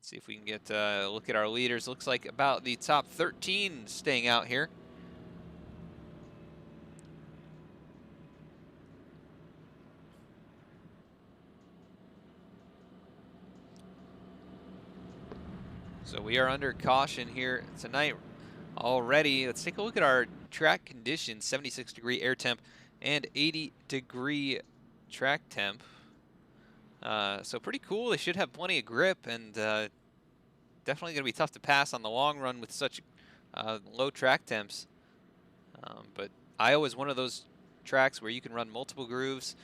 See if we can get a look at our leaders. Looks like about the top 13 staying out here. So we are under caution here tonight already. Let's take a look at our track conditions. 76-degree air temp and 80-degree track temp. So pretty cool. They should have plenty of grip, and definitely going to be tough to pass on the long run with such low track temps. But Iowa is one of those tracks where you can run multiple grooves,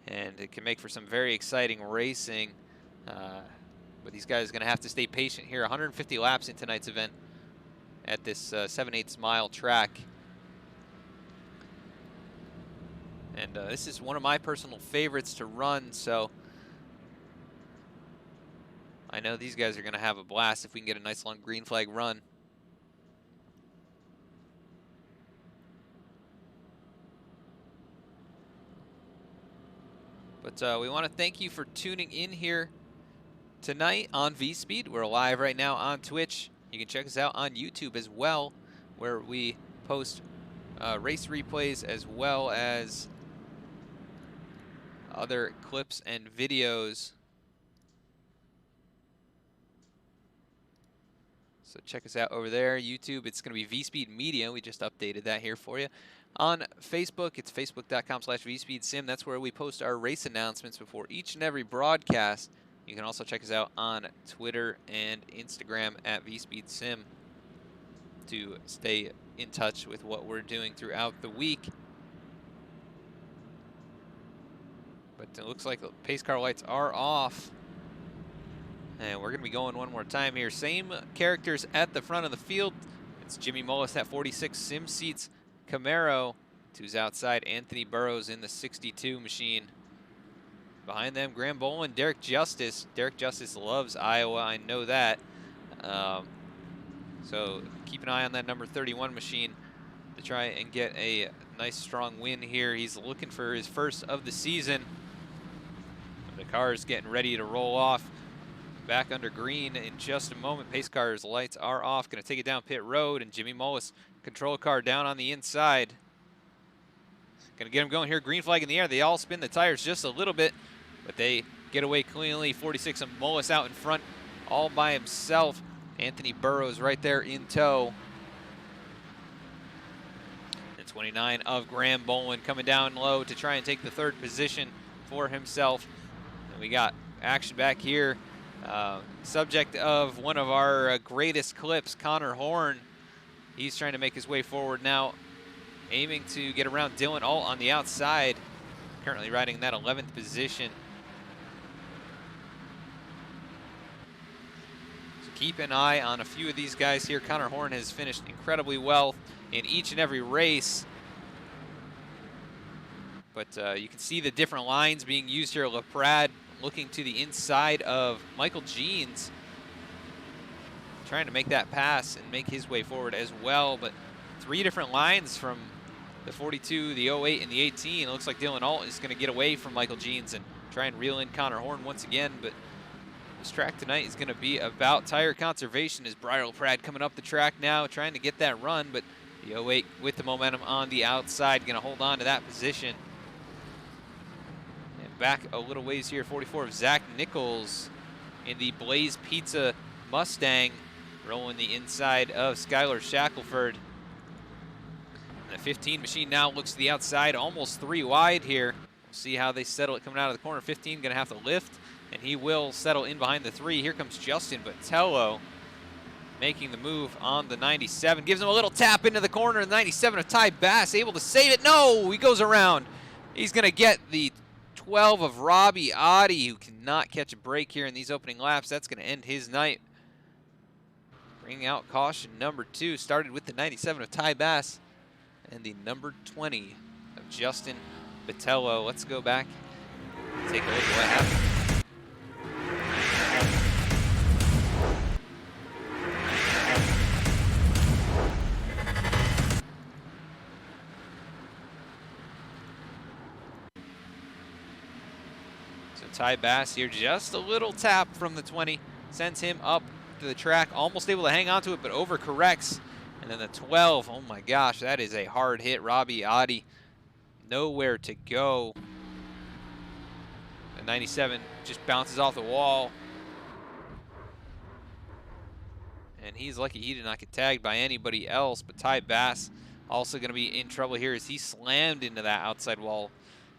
and it can make for some very exciting racing. But these guys are going to have to stay patient here. 150 laps in tonight's event at this 7/8 mile track. And this is one of my personal favorites to run, so I know these guys are going to have a blast if we can get a nice long green flag run. But we want to thank you for tuning in here tonight on V-Speed. We're live right now on Twitch. You can check us out on YouTube as well, where we post race replays as well as other clips and videos. So check us out over there. YouTube, it's going to be V-Speed Media. We just updated that here for you. On Facebook, it's facebook.com/VSpeedSim. That's where we post our race announcements before each and every broadcast. You can also check us out on Twitter and Instagram at VSpeedSim to stay in touch with what we're doing throughout the week. But it looks like the pace car lights are off. And we're going to be going one more time here. Same characters at the front of the field. It's Jimmy Mullis at 46 Sim Seats Camaro. Two's outside. Anthony Burrows in the 62 machine. Behind them, Graham Bolin, Derek Justice. Derek Justice loves Iowa, I know that. So keep an eye on that number 31 machine to try and get a nice strong win here. He's looking for his first of the season. The car is getting ready to roll off. Back under green in just a moment. Pace car's lights are off. Going to take it down pit road, and Jimmy Mullis control car down on the inside. Going to get him going here. Green flag in the air. They all spin the tires just a little bit, but they get away cleanly. 46 of Mullis out in front all by himself. Anthony Burrows right there in tow. And 29 of Graham Bolin coming down low to try and take the third position for himself. And we got action back here. Subject of one of our greatest clips, Connor Horn. He's trying to make his way forward now, aiming to get around Dylan Alt on the outside, currently riding in that 11th position. So keep an eye on a few of these guys here. Connor Horn has finished incredibly well in each and every race. But you can see the different lines being used here. LaPrade looking to the inside of Michael Jeans, trying to make that pass and make his way forward as well. But three different lines from the 42, the 08, and the 18. It looks like Dylan Alt is going to get away from Michael Jeans and try and reel in Connor Horn once again. But this track tonight is going to be about tire conservation as Briar LaPrade coming up the track now, trying to get that run. But the 08 with the momentum on the outside, going to hold on to that position. Back a little ways here, 44 of Zach Nichols in the Blaze Pizza Mustang, rolling the inside of Skylar Shackelford. And the 15 machine now looks to the outside, almost 3 wide here. We'll see how they settle it coming out of the corner. 15 going to have to lift, and he will settle in behind the 3. Here comes Justin Botello making the move on the 97. Gives him a little tap into the corner. The 97 of Ty Bass able to save it. No, he goes around. He's going to get the 12 of Robbie Oddie, who cannot catch a break here in these opening laps. That's going to end his night. Bringing out caution number 2. Started with the 97 of Ty Bass and the number 20 of Justin Botello. Let's go back and take a look at what happened. Ty Bass here, just a little tap from the 20, sends him up to the track, almost able to hang on to it, but overcorrects. And then the 12, oh my gosh, that is a hard hit. Robbie Adi, nowhere to go. The 97 just bounces off the wall. And he's lucky he did not get tagged by anybody else, but Ty Bass also going to be in trouble here as he slammed into that outside wall.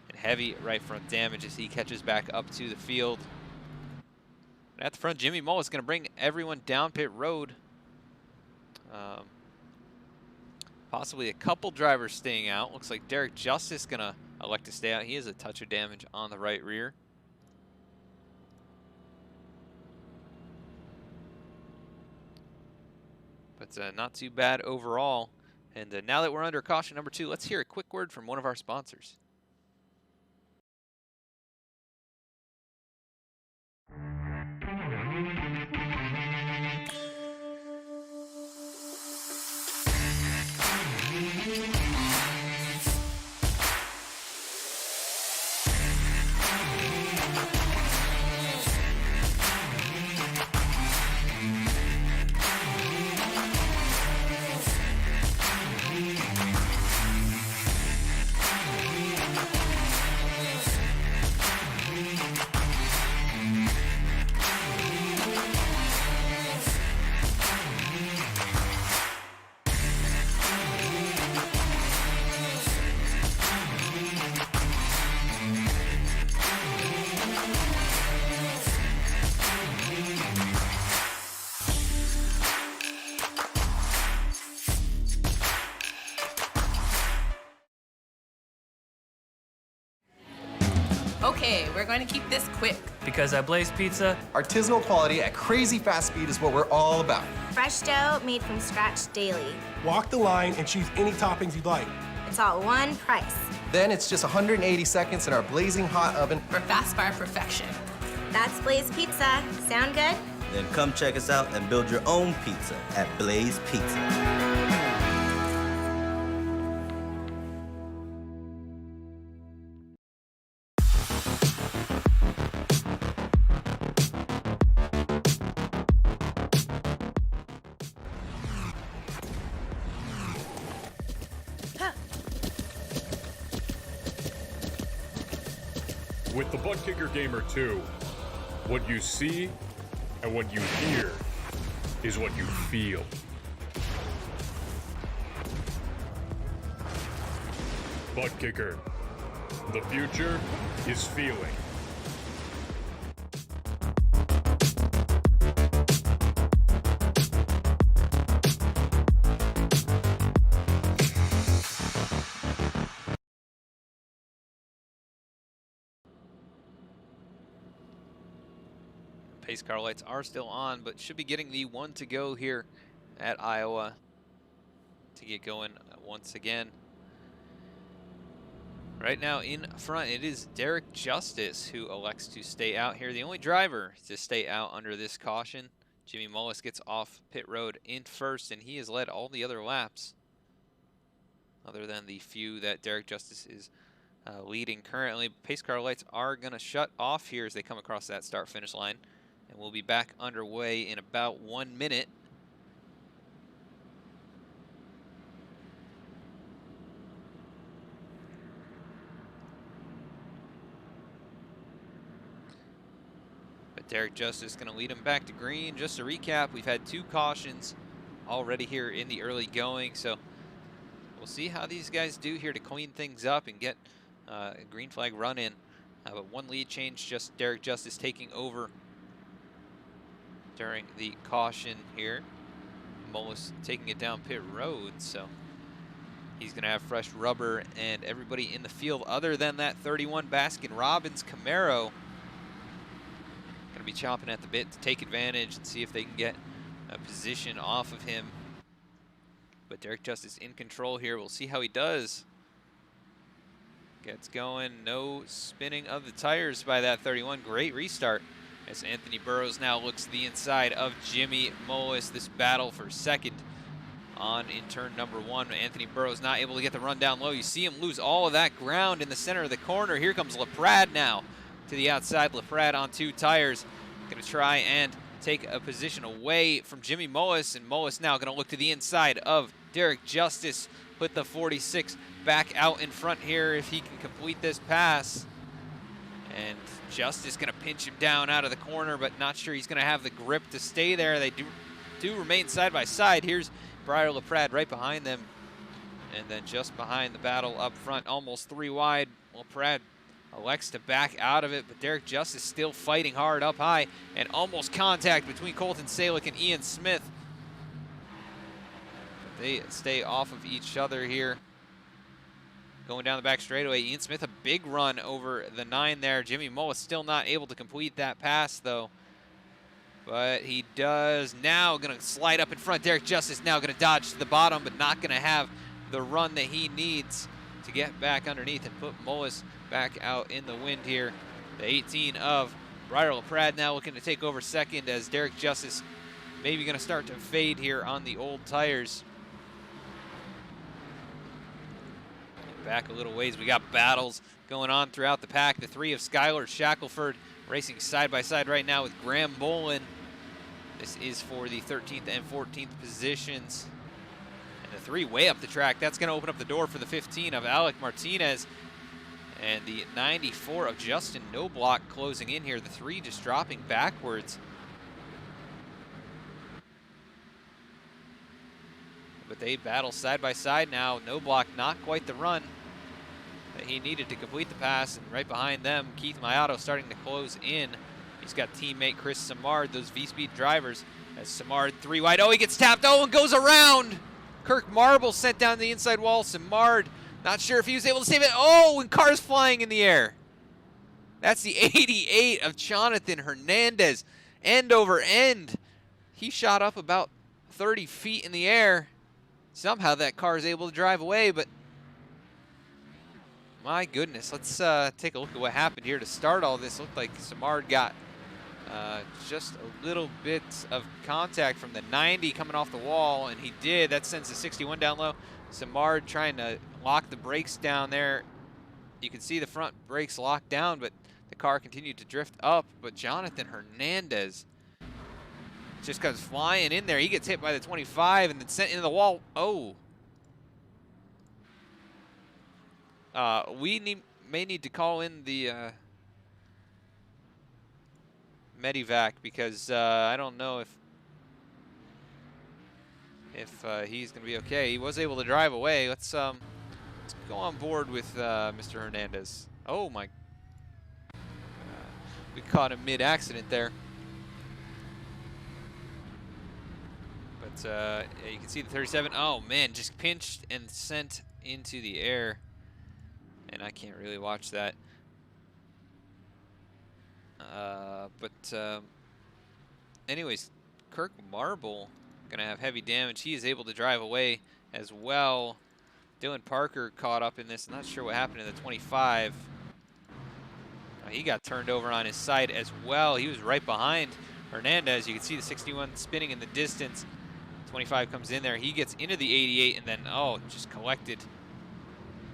And heavy right front damage as he catches back up to the field. And at the front, Jimmy Mullis is going to bring everyone down pit road. Possibly a couple drivers staying out. Looks like Derek Justice going to elect to stay out. He has a touch of damage on the right rear. But not too bad overall. And now that we're under caution number 2, let's hear a quick word from one of our sponsors. Okay, we're going to keep this quick. Because at Blaze Pizza, artisanal quality at crazy fast speed is what we're all about. Fresh dough made from scratch daily. Walk the line and choose any toppings you'd like. It's all one price. Then it's just 180 seconds in our blazing hot oven For fast bar perfection. That's Blaze Pizza. Sound good? Then come check us out and build your own pizza at Blaze Pizza. With the Butt Kicker Gamer 2, what you see and what you hear is what you feel. Butt Kicker. The future is feeling. Pace car lights are still on, but should be getting the 1 to go here at Iowa to get going once again. Right now in front, it is Derek Justice who elects to stay out here. The only driver to stay out under this caution. Jimmy Mullis gets off pit road in first, and he has led all the other laps, other than the few that Derek Justice is leading currently. Pace car lights are going to shut off here as they come across that start-finish line. And we'll be back underway in about 1 minute. But Derek Justice is going to lead him back to green. Just to recap, we've had 2 cautions already here in the early going. So we'll see how these guys do here to clean things up and get a green flag run in. But 1 lead change, just Derek Justice taking over during the caution here. Mullis taking it down pit road, so he's going to have fresh rubber, and everybody in the field other than that 31 Baskin-Robbins Camaro going to be chomping at the bit to take advantage and see if they can get a position off of him. But Derek Justice in control here. We'll see how he does. Gets going. No spinning of the tires by that 31. Great restart. As Anthony Burrows now looks to the inside of Jimmy Mullis. This battle for second on in turn number 1. Anthony Burrows not able to get the run down low. You see him lose all of that ground in the center of the corner. Here comes LaPrade now to the outside. LaPrade on 2 tires. Going to try and take a position away from Jimmy Mullis, and Mullis now going to look to the inside of Derek Justice, put the 46 back out in front here if he can complete this pass. And Justice going to pinch him down out of the corner, but not sure he's going to have the grip to stay there. They do remain side by side. Here's Briar LaPrade right behind them. And then just behind the battle up front, almost 3 wide. LaPrade elects to back out of it, but Derek Justice still fighting hard up high, and almost contact between Colton Salick and Ian Smith. But they stay off of each other here. Going down the back straightaway, Ian Smith, a big run over the 9 there. Jimmy Mullis still not able to complete that pass, though. But he does now, going to slide up in front. Derek Justice now going to dodge to the bottom, but not going to have the run that he needs to get back underneath and put Mullis back out in the wind here. The 18 of Briar LaPrade now looking to take over second, as Derek Justice maybe going to start to fade here on the old tires. Back a little ways, we got battles going on throughout the pack. The 3 of Skylar Shackelford racing side by side right now with Graham Bolin. This is for the 13th and 14th positions. And the 3 way up the track. That's going to open up the door for the 15 of Alec Martinez. And the 94 of Justin Noblock closing in here. The 3 just dropping backwards. But they battle side by side now. Noblock not quite the run that he needed to complete the pass. And right behind them, Keith Mayato starting to close in. He's got teammate Chris Samard, those V-Speed drivers. As Samard 3 wide. Oh, he gets tapped. Oh, and goes around. Kirk Marble sent down the inside wall. Samard, not sure if he was able to save it. Oh, and cars flying in the air. That's the 88 of Jonathan Hernandez. End over end. He shot up about 30 feet in the air. Somehow that car is able to drive away, but my goodness. Let's take a look at what happened here to start all this. Looked like Samard got just a little bit of contact from the 90 coming off the wall, and he did. That sends the 61 down low. Samard trying to lock the brakes down there. You can see the front brakes locked down, but the car continued to drift up. But Jonathan Hernandez just comes flying in there. He gets hit by the 25 and then sent into the wall. Oh. We may need to call in the Medivac, because I don't know if he's going to be okay. He was able to drive away. Let's go on board with Mr. Hernandez. Oh my! We caught him mid-accident there. But yeah, you can see the 37. Oh man, just pinched and sent into the air. And I can't really watch that. Anyways, Kirk Marble gonna have heavy damage. He is able to drive away as well. Dylan Parker caught up in this. Not sure what happened to the 25. He got turned over on his side as well. He was right behind Hernandez. You can see the 61 spinning in the distance. 25 comes in there. He gets into the 88 and then, oh, just collected.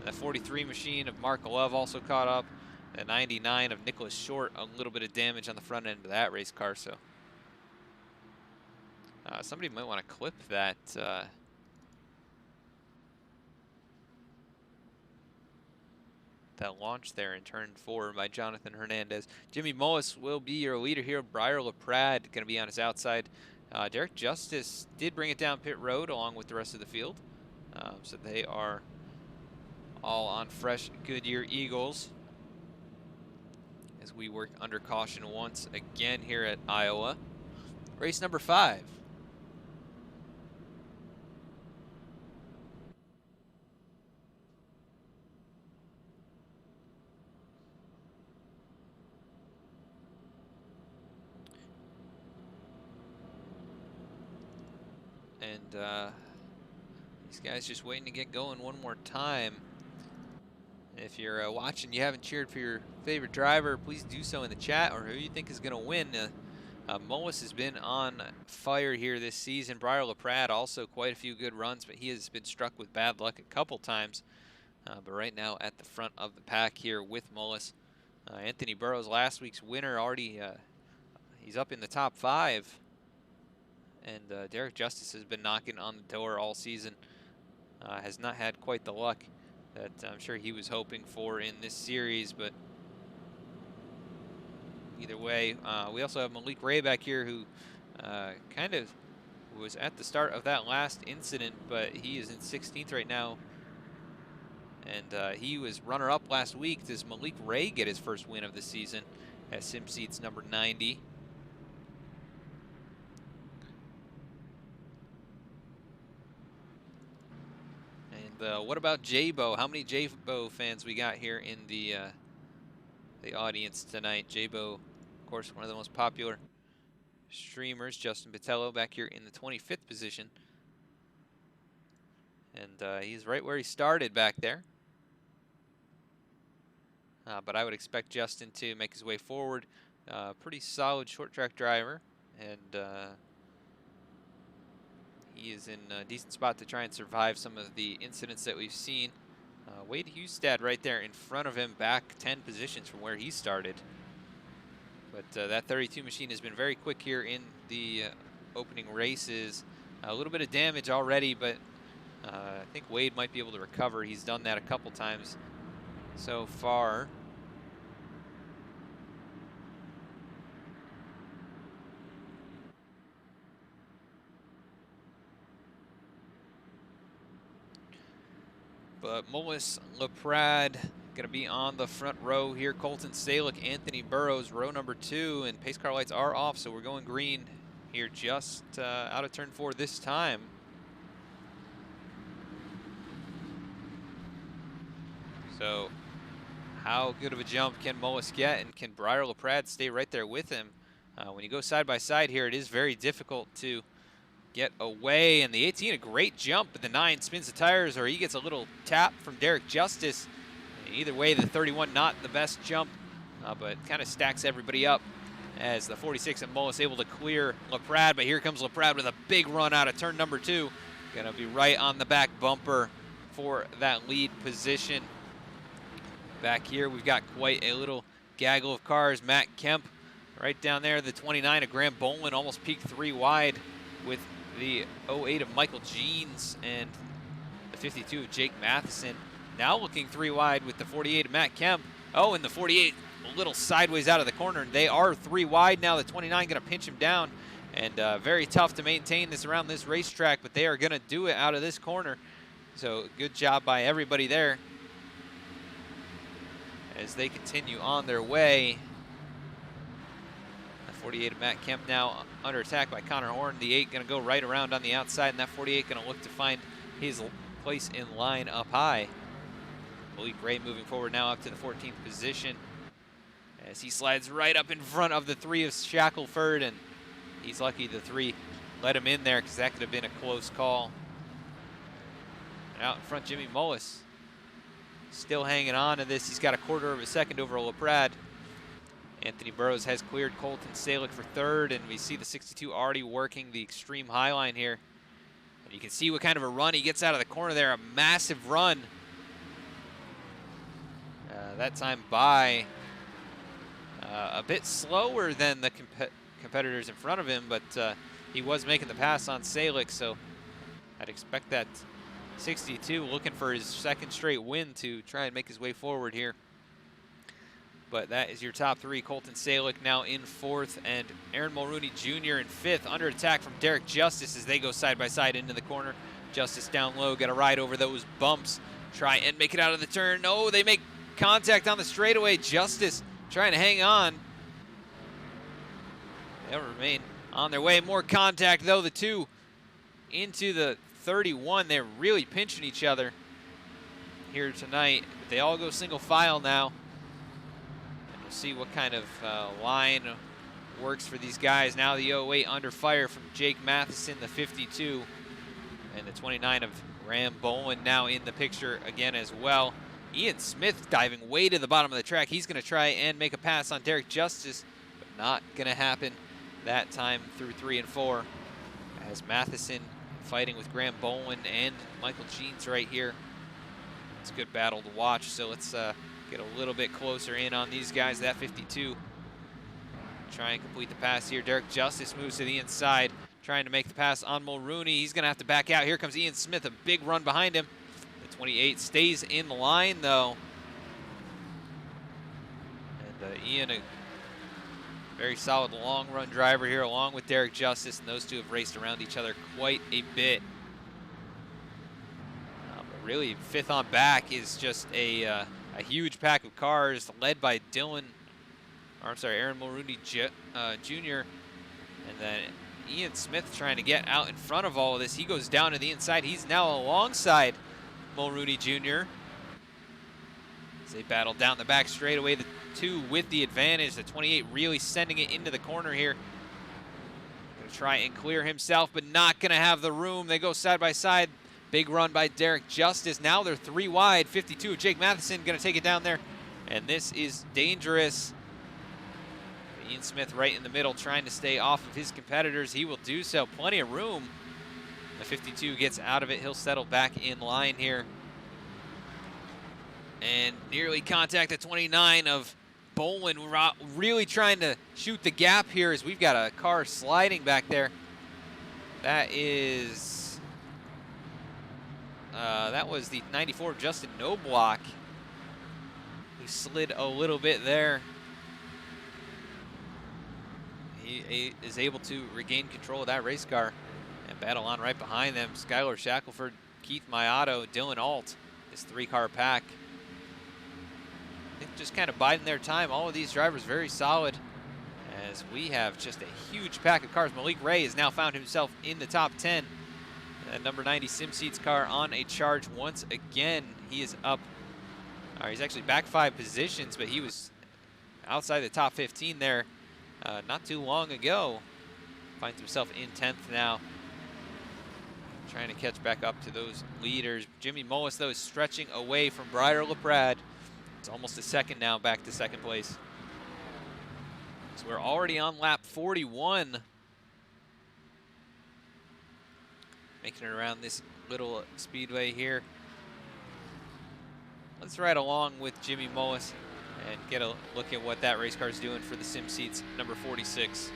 The 43 machine of Mark Love also caught up. The 99 of Nicholas Short, a little bit of damage on the front end of that race car. So somebody might want to clip that. That launch there in turn 4 by Jonathan Hernandez. Jimmy Mullis will be your leader here. Briar LaPrade going to be on his outside. Derek Justice did bring it down pit road along with the rest of the field. So they are all on fresh Goodyear Eagles as we work under caution once again here at Iowa. Race number 5. And these guys just waiting to get going one more time. If you're watching, you haven't cheered for your favorite driver, please do so in the chat, or who you think is going to win. Mullis has been on fire here this season. Briar LaPrade also quite a few good runs, but he has been struck with bad luck a couple times. But right now at the front of the pack here with Mullis. Anthony Burrows, last week's winner, already he's up in the top 5. And Derek Justice has been knocking on the door all season. Has not had quite the luck that I'm sure he was hoping for in this series, but either way, we also have Malik Ray back here, who kind of was at the start of that last incident, but he is in 16th right now. And he was runner-up last week. Does Malik Ray get his first win of the season at Sim Seats number 90? And what about J-Bo? How many J-Bo fans we got here in the audience tonight? J-Bo, of course, one of the most popular streamers. Justin Patello back here in the 25th position. And he's right where he started back there. But I would expect Justin to make his way forward. Pretty solid short track driver. And he is in a decent spot to try and survive some of the incidents that we've seen. Wade Hustad right there in front of him, back 10 positions from where he started. But that 32 machine has been very quick here in the opening races. A little bit of damage already, but I think Wade might be able to recover. He's done that a couple times so far. But Mullis LaPrade going to be on the front row here. Colton Salick, Anthony Burrows, row number 2, and pace car lights are off, so we're going green here just out of turn 4 this time. So how good of a jump can Mullis get, and can Briar LaPrade stay right there with him? When you go side by side here, it is very difficult to get away, and the 18 a great jump, but the 9 spins the tires, or he gets a little tap from Derek Justice. Either way, the 31 not the best jump, but kind of stacks everybody up as the 46 and Mullis able to clear LaPrade. But here comes LaPrade with a big run out of turn number 2. Gonna be right on the back bumper for that lead position. Back here we've got quite a little gaggle of cars. Matt Kemp right down there, the 29 of Graham Bolin almost peaked 3 wide with the 08 of Michael Jeans, and the 52 of Jake Matheson. Now looking 3 wide with the 48 of Matt Kemp. Oh, and the 48 a little sideways out of the corner. They are 3 wide now. The 29 going to pinch him down, and very tough to maintain this around this racetrack, but they are going to do it out of this corner. So good job by everybody there as they continue on their way. 48 of Matt Kemp now under attack by Connor Horn. The 8 going to go right around on the outside, and that 48 going to look to find his place in line up high. Malik Ray moving forward now up to the 14th position as he slides right up in front of the 3 of Shackelford, and he's lucky the 3 let him in there because that could have been a close call. And out in front, Jimmy Mullis still hanging on to this. He's got a 1/4 of a second over LaPrade. Anthony Burrows has cleared Colton Salick for 3rd, and we see the 62 already working the extreme high line here. And you can see what kind of a run he gets out of the corner there, a massive run. That time by a bit slower than the competitors in front of him, but he was making the pass on Salick, so I'd expect that 62 looking for his 2nd straight win to try and make his way forward here. But that is your top 3. Colton Salick now in 4th, and Aaron Mulrooney Jr. in 5th. Under attack from Derek Justice as they go side by side into the corner. Justice down low, got to ride over those bumps. Try and make it out of the turn. No, they make contact on the straightaway. Justice trying to hang on. They'll remain on their way. More contact though. The 2 into the 31. They're really pinching each other here tonight. But they all go single file now. We'll see what kind of line works for these guys. Now the 08 under fire from Jake Matheson, the 52, and the 29 of Graham Bolin now in the picture again as well. Ian Smith diving way to the bottom of the track. He's going to try and make a pass on Derek Justice, but not going to happen that time through 3 and 4. As Matheson fighting with Graham Bolin and Michael Jeans right here. It's a good battle to watch, so let's get a little bit closer in on these guys. That 52 try and complete the pass here. Derek Justice moves to the inside, trying to make the pass on Mulrooney. He's going to have to back out. Here comes Ian Smith, a big run behind him. The 28 stays in line, though. And Ian, a very solid long run driver here, along with Derek Justice, and those two have raced around each other quite a bit. But really, fifth on back is just a huge pack of cars led by Aaron Mulrooney Jr. And then Ian Smith trying to get out in front of all of this. He goes down to the inside. He's now alongside Mulrooney Jr. As they battle down the back straightaway, the two with the advantage. The 28 really sending it into the corner here. Gonna try and clear himself, but not gonna have the room. They go side by side. Big run by Derek Justice. Now they're 3 wide. 52 of Jake Matheson gonna take it down there. And this is dangerous. Ian Smith right in the middle, trying to stay off of his competitors. He will do so. Plenty of room. The 52 gets out of it. He'll settle back in line here. And nearly contact the 29 of Bolin. Really trying to shoot the gap here as we've got a car sliding back there. That is... that was the 94 of Justin Knobloch, who slid a little bit there. He is able to regain control of that race car and battle on right behind them. Skylar Shackelford, Keith Mayato, Dylan Alt, this 3-car pack. I think just kind of biding their time. All of these drivers very solid, as we have just a huge pack of cars. Malik Ray has now found himself in the top 10. That number 90 SimSeats car on a charge once again. He is up. He's actually back 5 positions, but he was outside the top 15 there not too long ago. Finds himself in 10th now. Trying to catch back up to those leaders. Jimmy Mullis, though, is stretching away from Briar LaPrade. It's almost a second now, back to second place. So we're already on lap 41. Making it around this little speedway here. Let's ride along with Jimmy Mullis and get a look at what that race car is doing for the SimSeats number 46.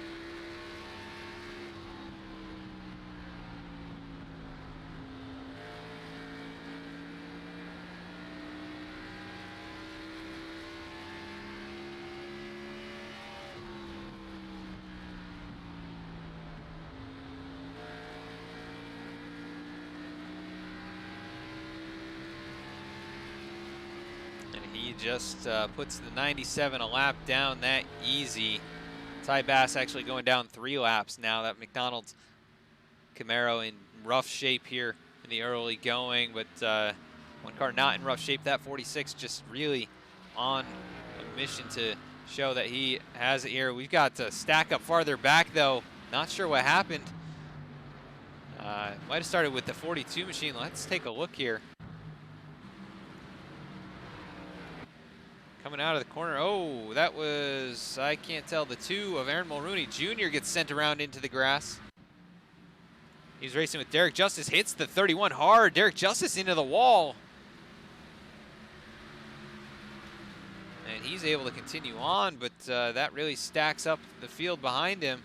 Just puts the 97 a lap down that easy. Ty Bass actually going down 3 laps now. That McDonald's Camaro in rough shape here in the early going, but one car not in rough shape. That 46 just really on a mission to show that he has it here. We've got to stack up farther back though. Not sure what happened. Might have started with the 42 machine. Let's take a look here. Coming out of the corner. Oh, that was, I can't tell, the 2 of Aaron Mulrooney Jr. gets sent around into the grass. He's racing with Derek Justice, hits the 31 hard. Derek Justice into the wall. And he's able to continue on, but that really stacks up the field behind him.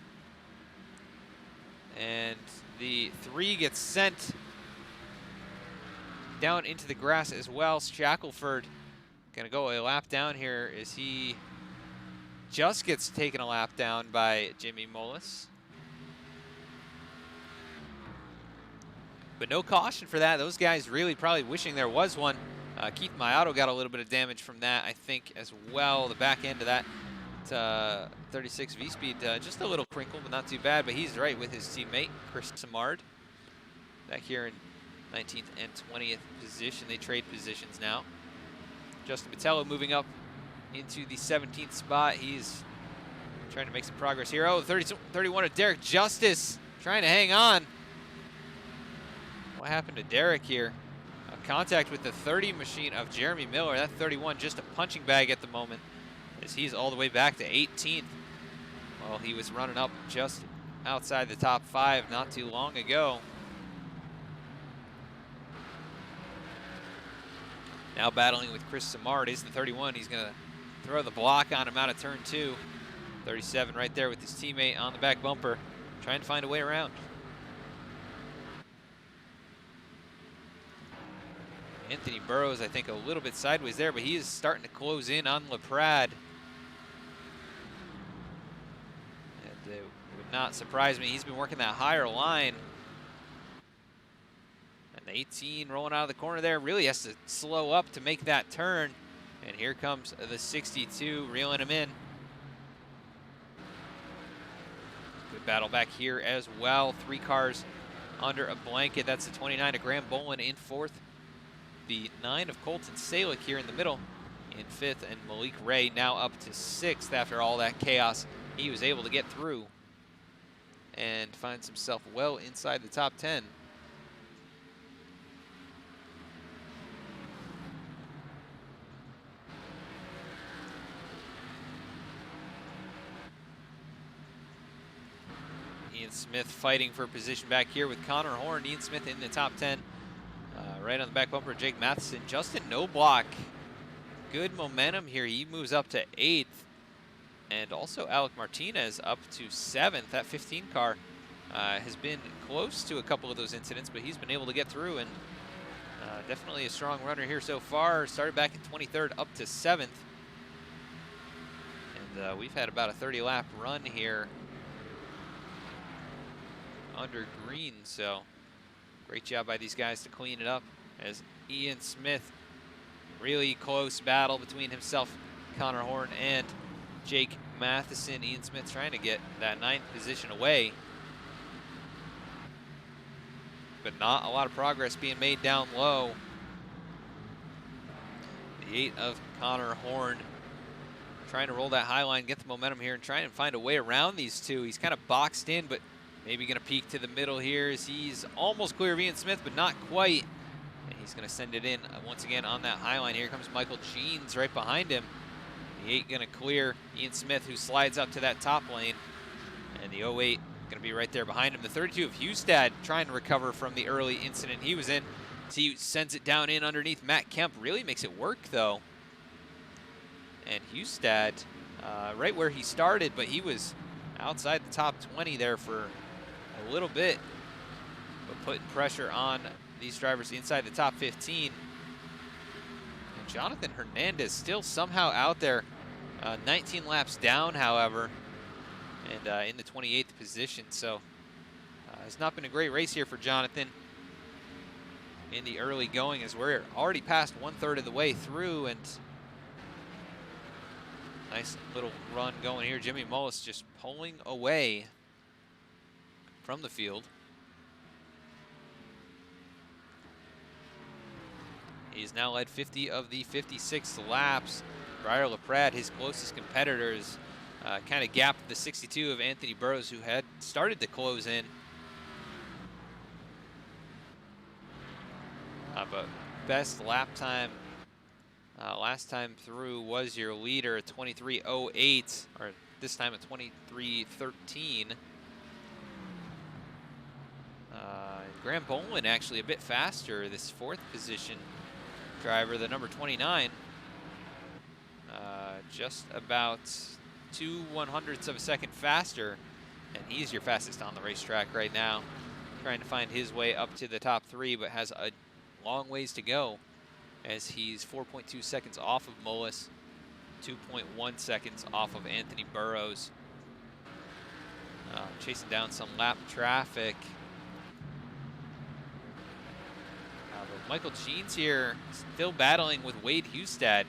And the 3 gets sent down into the grass as well. Shackelford gonna go a lap down here as he just gets taken a lap down by Jimmy Mullis. But no caution for that. Those guys really probably wishing there was one. Keith Mayato got a little bit of damage from that, I think, as well. The back end of that 36 V-Speed, just a little crinkle, but not too bad. But he's right with his teammate, Chris Samard, back here in 19th and 20th position. They trade positions now. Justin Patello moving up into the 17th spot. He's trying to make some progress here. Oh, 31 of Derek Justice trying to hang on. What happened to Derek here? A contact with the 30 machine of Jeremy Miller. That 31 just a punching bag at the moment, as he's all the way back to 18th. Well, he was running up just outside the top 5 not too long ago. Now battling with Chris Samard is the 31. He's going to throw the block on him out of turn 2. 37 right there with his teammate on the back bumper, trying to find a way around. Anthony Burrows, I think, a little bit sideways there, but he is starting to close in on LaPrade. And it would not surprise me. He's been working that higher line. And the 18 rolling out of the corner there really has to slow up to make that turn. And here comes the 62 reeling him in. Good battle back here as well. 3 cars under a blanket. That's the 29 of Graham Bolin in 4th. The 9 of Colton Salick here in the middle in 5th. And Malik Ray now up to 6th after all that chaos. He was able to get through and finds himself well inside the top 10. Ian Smith fighting for position back here with Connor Horn. Ian Smith in the top 10. Right on the back bumper, Jake Matheson. Justin Noblock, good momentum here. He moves up to 8th. And also Alec Martinez up to 7th. That 15 car has been close to a couple of those incidents, but he's been able to get through, and definitely a strong runner here so far. Started back in 23rd, up to 7th. And we've had about a 30-lap run here under green, so great job by these guys to clean it up as Ian Smith, really close battle between himself, Connor Horn, and Jake Matheson. Ian Smith trying to get that 9th position away, but not a lot of progress being made down low. The 8 of Connor Horn trying to roll that high line, get the momentum here, and try and find a way around these two. He's kind of boxed in, but maybe going to peek to the middle here as he's almost clear of Ian Smith, but not quite. And he's going to send it in once again on that high line. Here comes Michael Jeans right behind him. The 8 going to clear Ian Smith, who slides up to that top lane. And the 08 going to be right there behind him. The 32 of Hustad trying to recover from the early incident he was in. So he sends it down in underneath Matt Kemp. Really makes it work, though. And Hustad, right where he started, but he was outside the top 20 there for a little bit, but putting pressure on these drivers inside the top 15. And Jonathan Hernandez still somehow out there, 19 laps down, however, and in the 28th position. So it's not been a great race here for Jonathan in the early going, as we're already past 1/3 of the way through. And nice little run going here. Jimmy Mullis just pulling away from the field. He's now led 50 of the 56 laps. Briar LaPrade, his closest competitors, kind of gapped the 62 of Anthony Burrows, who had started to close in. But best lap time last time through was your leader, 23:08, or this time at 23:13. Graham Bolin actually a bit faster, this 4th position driver, the number 29. Just about 2/100ths of a second faster, and he's your fastest on the racetrack right now. Trying to find his way up to the top 3, but has a long ways to go, as he's 4.2 seconds off of Mullis, 2.1 seconds off of Anthony Burrows. Chasing down some lap traffic. But Michael Jeans here still battling with Wade Hustad.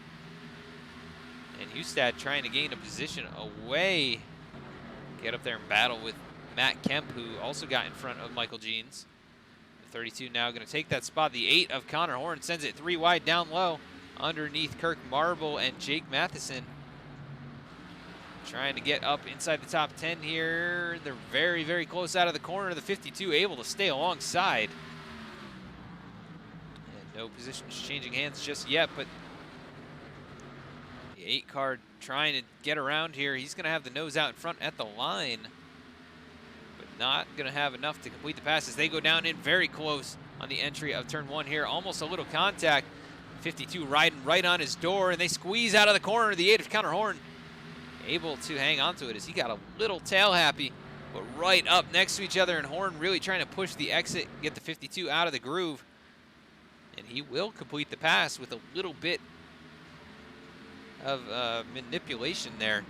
And Hustad trying to gain a position away. Get up there and battle with Matt Kemp, who also got in front of Michael Jeans. The 32 now going to take that spot. The 8 of Connor Horn sends it 3 wide down low underneath Kirk Marble and Jake Matheson. Trying to get up inside the top 10 here. They're very, very close out of the corner. The 52 able to stay alongside. And no positions changing hands just yet, but the 8 car trying to get around here. He's going to have the nose out in front at the line, but not going to have enough to complete the passes. They go down in very close on the entry of turn 1 here. Almost a little contact. 52 riding right on his door, and they squeeze out of the corner. The 8 of Connor Horn able to hang on to it as he got a little tail happy, but right up next to each other, and Horn really trying to push the exit, get the 52 out of the groove. And he will complete the pass with a little bit of manipulation there.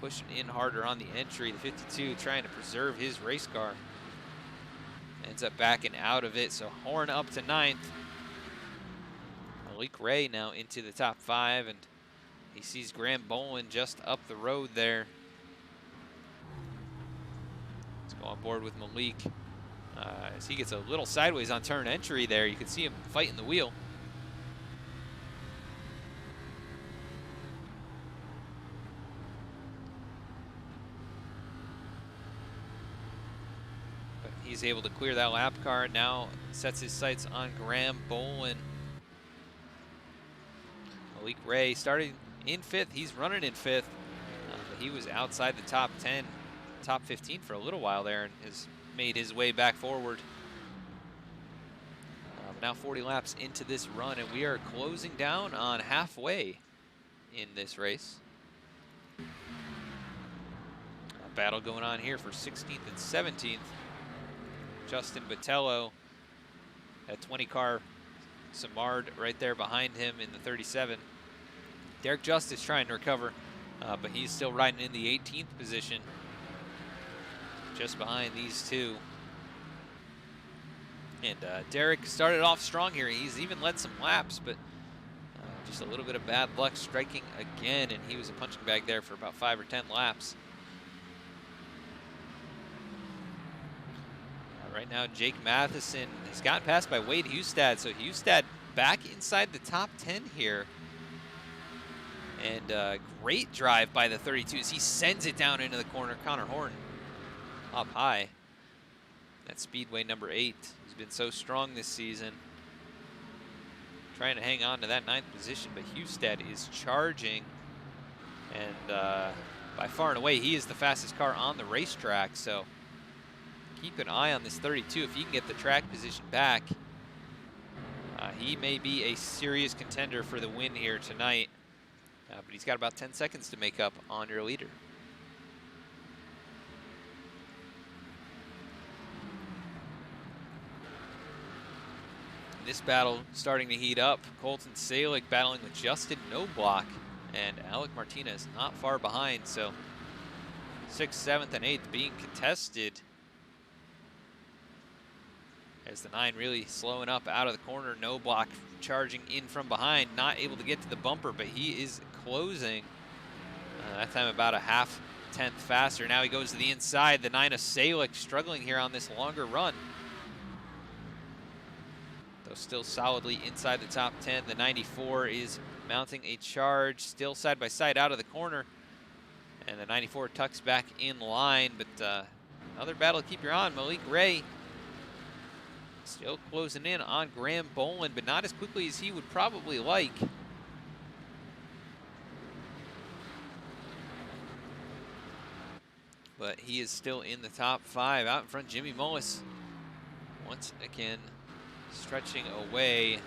Pushing in harder on the entry. The 52 trying to preserve his race car. Ends up backing out of it, so Horn up to 9th. Malik Ray now into the top 5, and he sees Graham Bolin just up the road there. Let's go on board with Malik. As he gets a little sideways on turn entry there, you can see him fighting the wheel. But he's able to clear that lap car. Now sets his sights on Graham Bolin. Malik Ray started in 5th. He's running in 5th. But he was outside the top 10, top 15 for a little while there, and has made his way back forward. Now 40 laps into this run, and we are closing down on halfway in this race. A battle going on here for 16th and 17th. Justin Botello at 20 car. Samard right there behind him in the 37. Derek Justice trying to recover, but he's still riding in the 18th position, just behind these two. And Derek started off strong here. He's even led some laps, but just a little bit of bad luck striking again, and he was a punching bag there for about 5 or 10 laps. Right now, Jake Matheson has gotten passed by Wade Hustad, so Hustad back inside the top 10 here. And great drive by the 32 as he sends it down into the corner. Connor Horn up high. That's Speedway number 8. He's been so strong this season. Trying to hang on to that 9th position, but Hustad is charging. And by far and away, he is the fastest car on the racetrack. So keep an eye on this 32. If he can get the track position back, he may be a serious contender for the win here tonight. But he's got about 10 seconds to make up on your leader. This battle starting to heat up. Colton Salick battling with Justin Knobloch, and Alec Martinez not far behind. So 6th, 7th, and 8th being contested. As the 9 really slowing up out of the corner. Knobloch charging in from behind, not able to get to the bumper, but he is closing. That time about a 1/2 tenth faster. Now he goes to the inside. The 9 of Salick struggling here on this longer run, though still solidly inside the top 10. The 94 is mounting a charge, still side by side out of the corner, and the 94 tucks back in line. But another battle to keep your eye on. Malik Ray still closing in on Graham Bolin, but not as quickly as he would probably like. But he is still in the top 5. Out in front, Jimmy Mullis once again stretching away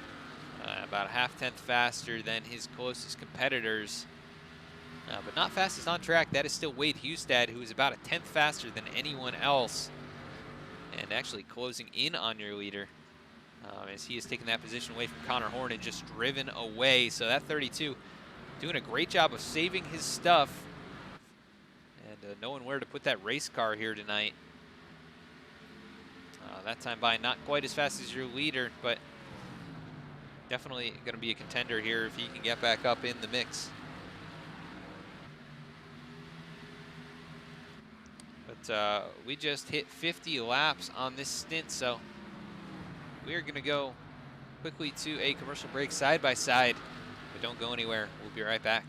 about a 1/2 tenth faster than his closest competitors. But not fastest on track. That is still Wade Hustad, who is about a 10th faster than anyone else, and actually closing in on your leader as he has taken that position away from Connor Horn and just driven away. So that 32 doing a great job of saving his stuff and knowing where to put that race car here tonight. That time by not quite as fast as your leader, but definitely going to be a contender here if he can get back up in the mix. But we just hit 50 laps on this stint, so we are going to go quickly to a commercial break side by side, but don't go anywhere. We'll be right back.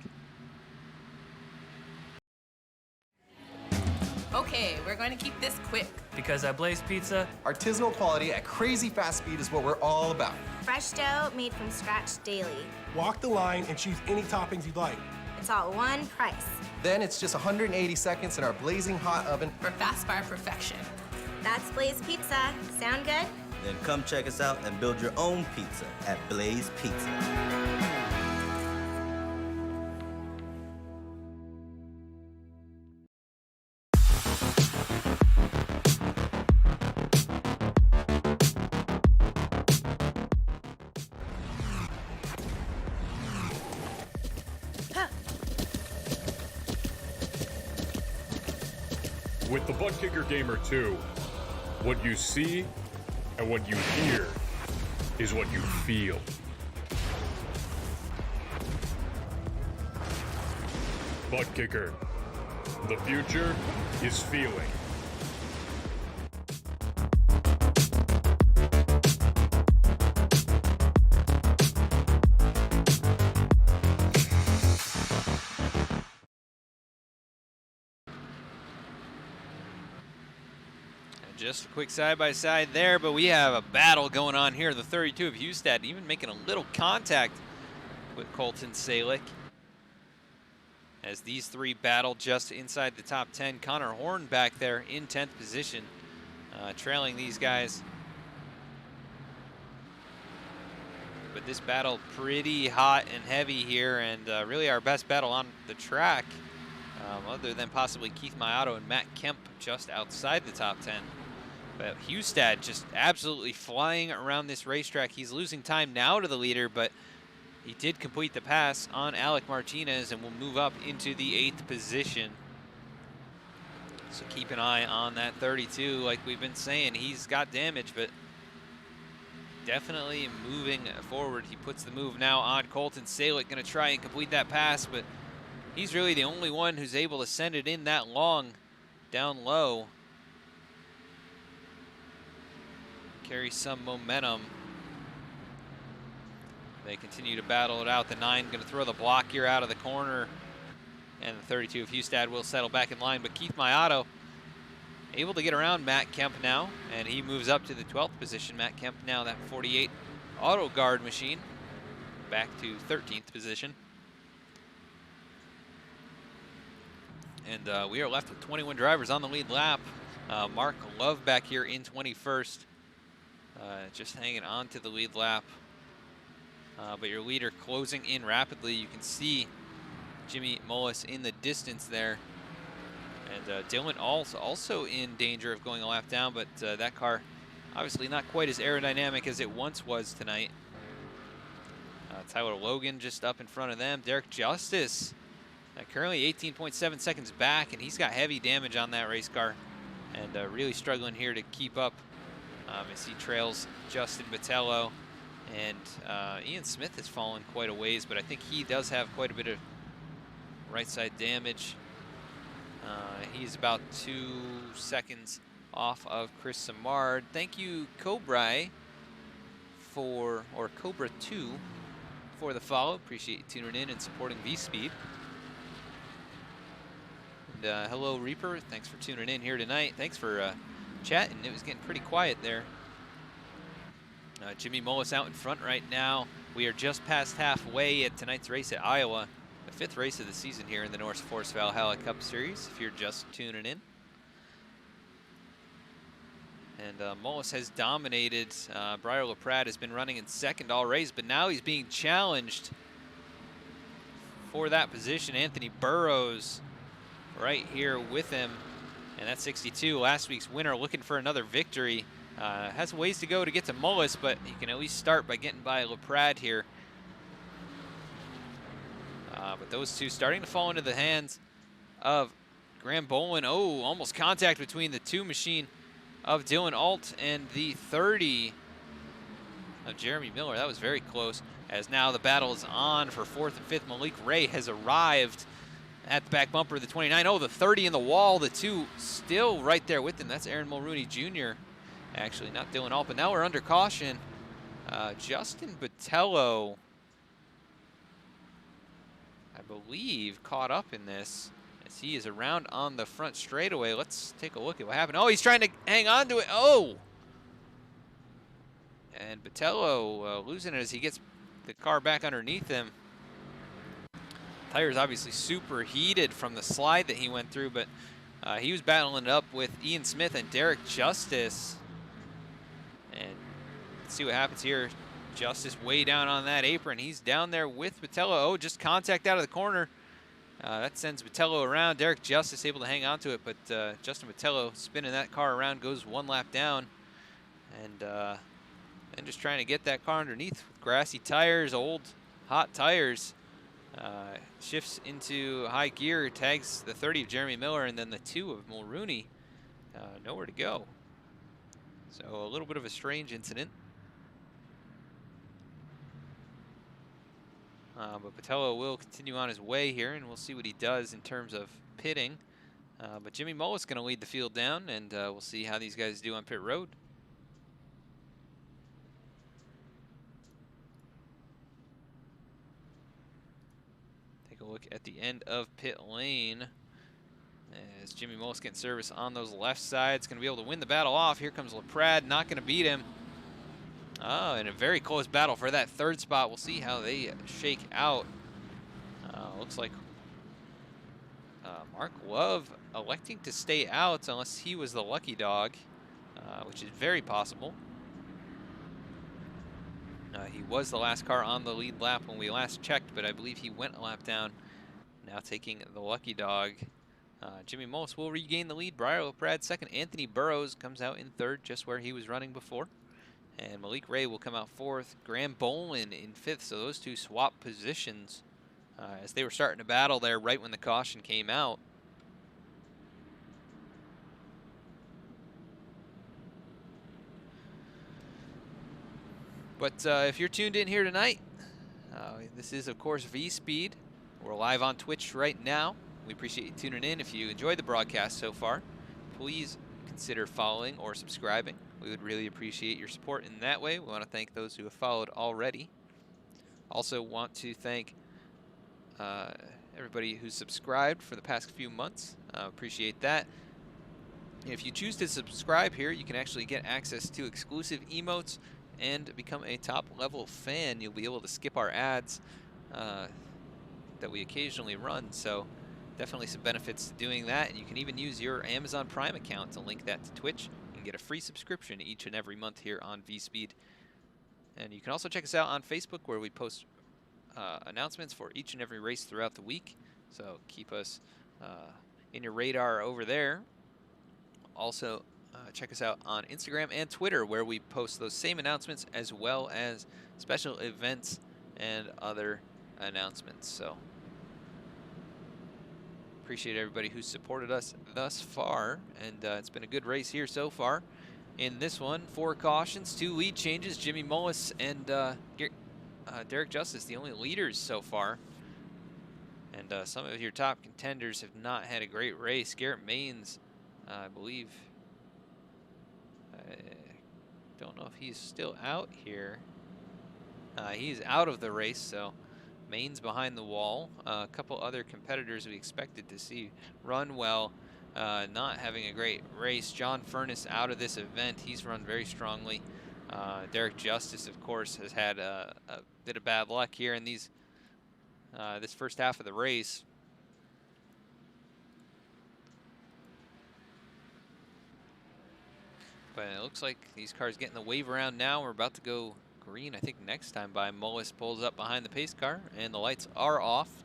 Okay, we're going to keep this quick. Because at Blaze Pizza, Artisanal quality at crazy fast speed is what we're all about. Fresh dough made from scratch daily. Walk the line and choose any toppings you'd like. It's all one price. Then it's just 180 seconds in our blazing hot oven. For fast bar perfection. That's Blaze Pizza. Sound good? Then come check us out and build your own pizza at Blaze Pizza. With the Butt Kicker Gamer 2, what you see and what you hear is what you feel. Butt Kicker. The future is feeling. Just a quick side-by-side there, but we have a battle going on here. The 32 of Hustad even making a little contact with Colton Salick. As these three battle just inside the top 10. Connor Horn back there in 10th position, trailing these guys. But this battle pretty hot and heavy here, and really our best battle on the track, other than possibly Keith Mayato and Matt Kemp just outside the top 10. But Hustad just absolutely flying around this racetrack. He's losing time now to the leader, but he did complete the pass on Alec Martinez and will move up into the 8th position. So keep an eye on that 32. Like we've been saying, he's got damage, but definitely moving forward. He puts the move now on Colton Salick, going to try and complete that pass, but he's really the only one who's able to send it in that long down low. Carry some momentum. They continue to battle it out. The 9 going to throw the block here out of the corner. And the 32 of Hustad will settle back in line. But Keith Mayato able to get around Matt Kemp now. And he moves up to the 12th position. Matt Kemp now that 48 auto guard machine. Back to 13th position. And we are left with 21 drivers on the lead lap. Mark Love back here in 21st. Just hanging on to the lead lap. But your leader closing in rapidly. You can see Jimmy Mullis in the distance there. And Dylan also in danger of going a lap down, but that car obviously not quite as aerodynamic as it once was tonight. Tyler Logan just up in front of them. Derek Justice currently 18.7 seconds back, and he's got heavy damage on that race car. And really struggling here to keep up as he trails Justin Botello. And Ian Smith has fallen quite a ways, but I think he does have quite a bit of right side damage. He's about 2 seconds off of Chris Samard. Thank you, Cobra, or Cobra 2 for the follow. Appreciate you tuning in and supporting V-Speed. And hello, Reaper. Thanks for tuning in here tonight. Thanks for chatting. It was getting pretty quiet there. Jimmy Mullis out in front right now. We are just past halfway at tonight's race at Iowa, the 5th race of the season here in the NORSEFORCE Valhalla Cup Series, if you're just tuning in. And Mullis has dominated. Briar LaPrade has been running in second all race, but now he's being challenged for that position. Anthony Burrows right here with him, and that's 62, last week's winner, looking for another victory. Has a ways to go to get to Mullis, but he can at least start by getting by LaPrade here. But those two starting to fall into the hands of Graham Bolin. Oh, almost contact between the 2 machine of Dylan Alt and the 30 of Jeremy Miller. That was very close, as now the battle is on for 4th and 5th. Malik Ray has arrived at the back bumper of the 29. Oh, the 30 in the wall, the 2 still right there with him. That's Aaron Mulrooney Jr. Actually, not Dylan Alt, but now we're under caution. Justin Botello, I believe, caught up in this as he is around on the front straightaway. Let's take a look at what happened. Oh, he's trying to hang on to it. Oh! And Botello losing it as he gets the car back underneath him. Tires obviously super heated from the slide that he went through, but he was battling it up with Ian Smith and Derek Justice. And let's see what happens here. Justice way down on that apron. He's down there with Botello. Oh, just contact out of the corner. That sends Botello around. Derek Justice able to hang on to it, but Justin Botello spinning that car around, goes 1 lap down. And just trying to get that car underneath with grassy tires, old hot tires. Shifts into high gear, tags the 30 of Jeremy Miller, and then the 2 of Mulrooney nowhere to go. So a little bit of a strange incident. But Patello will continue on his way here, and we'll see what he does in terms of pitting. But Jimmy Mullis is going to lead the field down, and we'll see how these guys do on pit road. Take a look at the end of pit lane. As Jimmy Mullis getting service on those left sides, going to be able to win the battle off. Here comes LaPrade, not going to beat him. Oh, and a very close battle for that third spot. We'll see how they shake out. Looks like Mark Love electing to stay out unless he was the lucky dog, which is very possible. He was the last car on the lead lap when we last checked, but I believe he went a lap down, now taking the lucky dog. Jimmy Mullis will regain the lead. Briar LaPrade second. Anthony Burrows comes out in third, just where he was running before. And Malik Ray will come out fourth. Graham Bolin in fifth. So those two swap positions as they were starting to battle there right when the caution came out. But if you're tuned in here tonight, this is, of course, V-Speed. We're live on Twitch right now. We appreciate you tuning in. If you enjoyed the broadcast so far, please consider following or subscribing. We would really appreciate your support in that way. We want to thank those who have followed already. Also want to thank everybody who's subscribed for the past few months. Appreciate that. If you choose to subscribe here, you can actually get access to exclusive emotes and become a top level fan. You'll be able to skip our ads that we occasionally run. So definitely some benefits to doing that. And you can even use your Amazon Prime account to link that to Twitch and get a free subscription each and every month here on V-Speed. And you can also check us out on Facebook, where we post announcements for each and every race throughout the week. So keep us in your radar over there. Also, check us out on Instagram and Twitter, where we post those same announcements as well as special events and other announcements. So appreciate everybody who's supported us thus far, and it's been a good race here so far. In this one, 4 cautions, 2 lead changes. Jimmy Mullis and Derek Justice, the only leaders so far. And some of your top contenders have not had a great race. Garrett Maines, I believe, I don't know if he's still out here. He's out of the race, so Maines behind the wall. A couple other competitors we expected to see run well, not having a great race. John Furness out of this event. He's run very strongly. Derek Justice, of course, has had a bit of bad luck here in these this first half of the race. But it looks like these cars getting the wave around now. We're about to go green, I think, next time by. Mullis pulls up behind the pace car, and the lights are off.